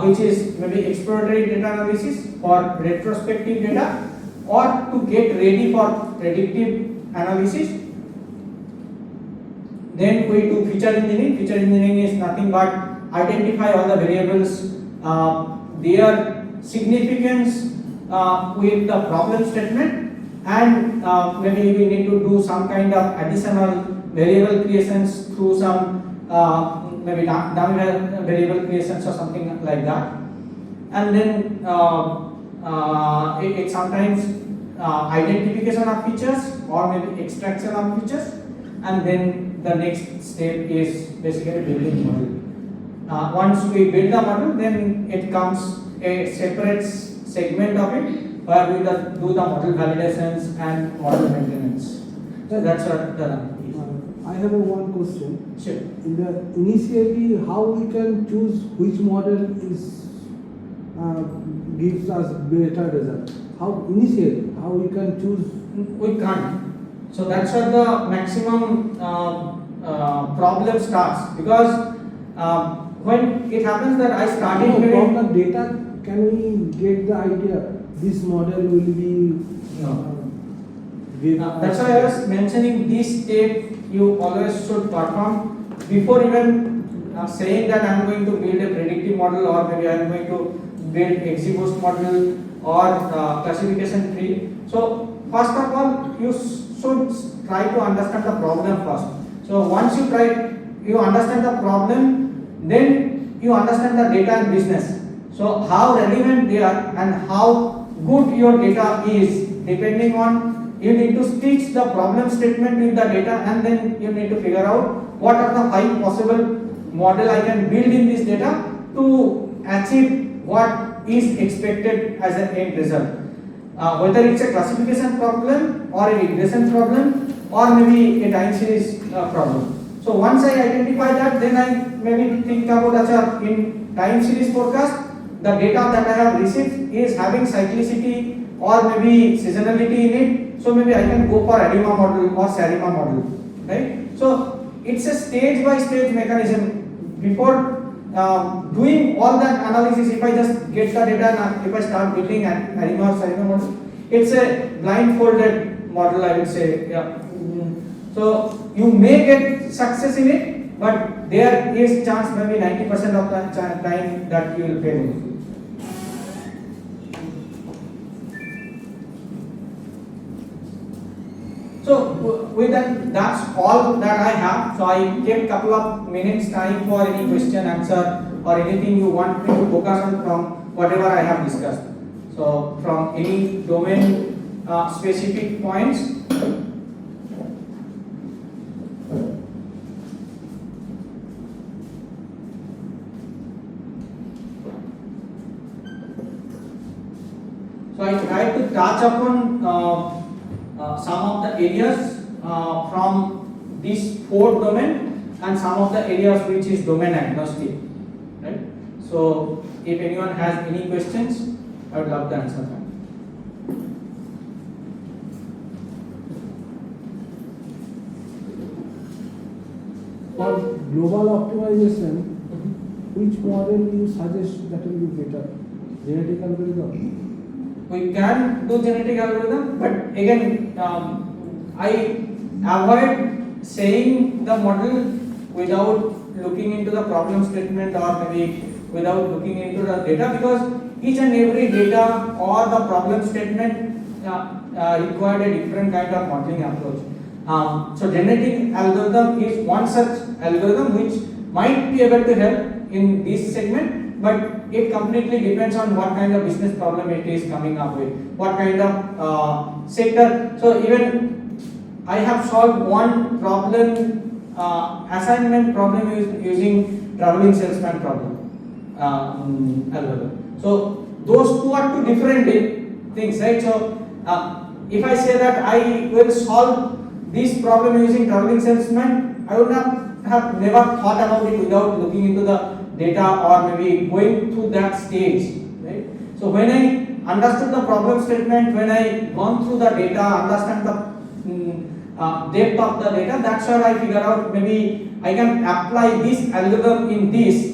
which is maybe exploratory data analysis or retrospective data, or to get ready for predictive analysis. Then we do feature engineering. Feature engineering is nothing but identify all the variables, their significance with the problem statement, and maybe we need to do some kind of additional variable creations through some maybe dummy variable creations or something like that. And then it sometimes identification of features or maybe extraction of features, and then the next step is basically building model. Once we build the model, then it comes a separate segment of it where we do the model validations and model maintenance. So that's what the is. I have one question. Sure. In the initially, how we can choose which model is gives us better result? How initially, how we can choose? We can't. So that's where the maximum problem starts, because when it happens that I started From the data, can we get the idea this model will be? That's why I was mentioning this step you always should perform before even saying that I am going to build a predictive model, or maybe I am going to build XGBoost model or classification tree. So first of all, you should try to understand the problem first. So once you understand the problem, then you understand the data and business. So how relevant they are and how good your data is, depending on, you need to stitch the problem statement with the data, and then you need to figure out what are the 5 possible model I can build in this data to achieve what is expected as an end result. Whether it's a classification problem or a regression problem or maybe a time series problem. So once I identify that, then I maybe think about in time series forecast, the data that I have received is having cyclicity or maybe seasonality in it. So maybe I can go for ADIMA model or SARIMA model, right? So it's a stage by stage mechanism. Before doing all that analysis, if I just get the data and if I start building an ARIMA or SARIMA model, it's a blindfolded model, I would say. Yeah. So you may get success in it, but there is chance maybe 90% of the time that you will fail. So with that, that's all that I have. So I kept couple of minutes time for any question, answer, or anything you want me to focus on from whatever I have discussed. So from any domain specific points. So I tried to touch upon some of the areas from these 4 domain and some of the areas which is domain agnostic, right? So if anyone has any questions, I would love to answer them. For global optimization, which model you suggest that will be better? Genetic algorithm? We can do genetic algorithm, but again, I avoid saying the model without looking into the problem statement or maybe without looking into the data, because each and every data or the problem statement required a different kind of modeling approach. So genetic algorithm is one such algorithm which might be able to help in this segment, but it completely depends on what kind of business problem it is coming up with, what kind of sector. So even I have solved one problem, assignment problem using traveling salesman problem algorithm. So those two are two different things, right? So if I say that I will solve this problem using traveling salesman, I would have never thought about it without looking into the data or maybe going through that stage, right? So when I understood the problem statement, when I gone through the data, understand the depth of the data, that's where I figure out maybe I can apply this algorithm in this,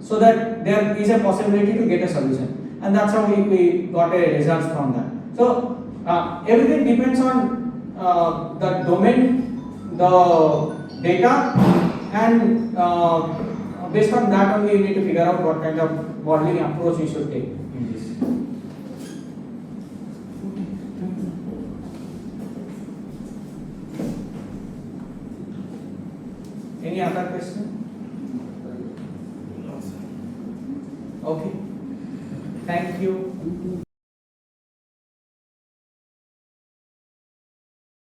so that there is a possibility to get a solution, and that's how we got a result from that. So everything depends on the domain, the data, and based on that only you need to figure out what kind of modeling approach you should take in this. Any other question? Okay. Thank you.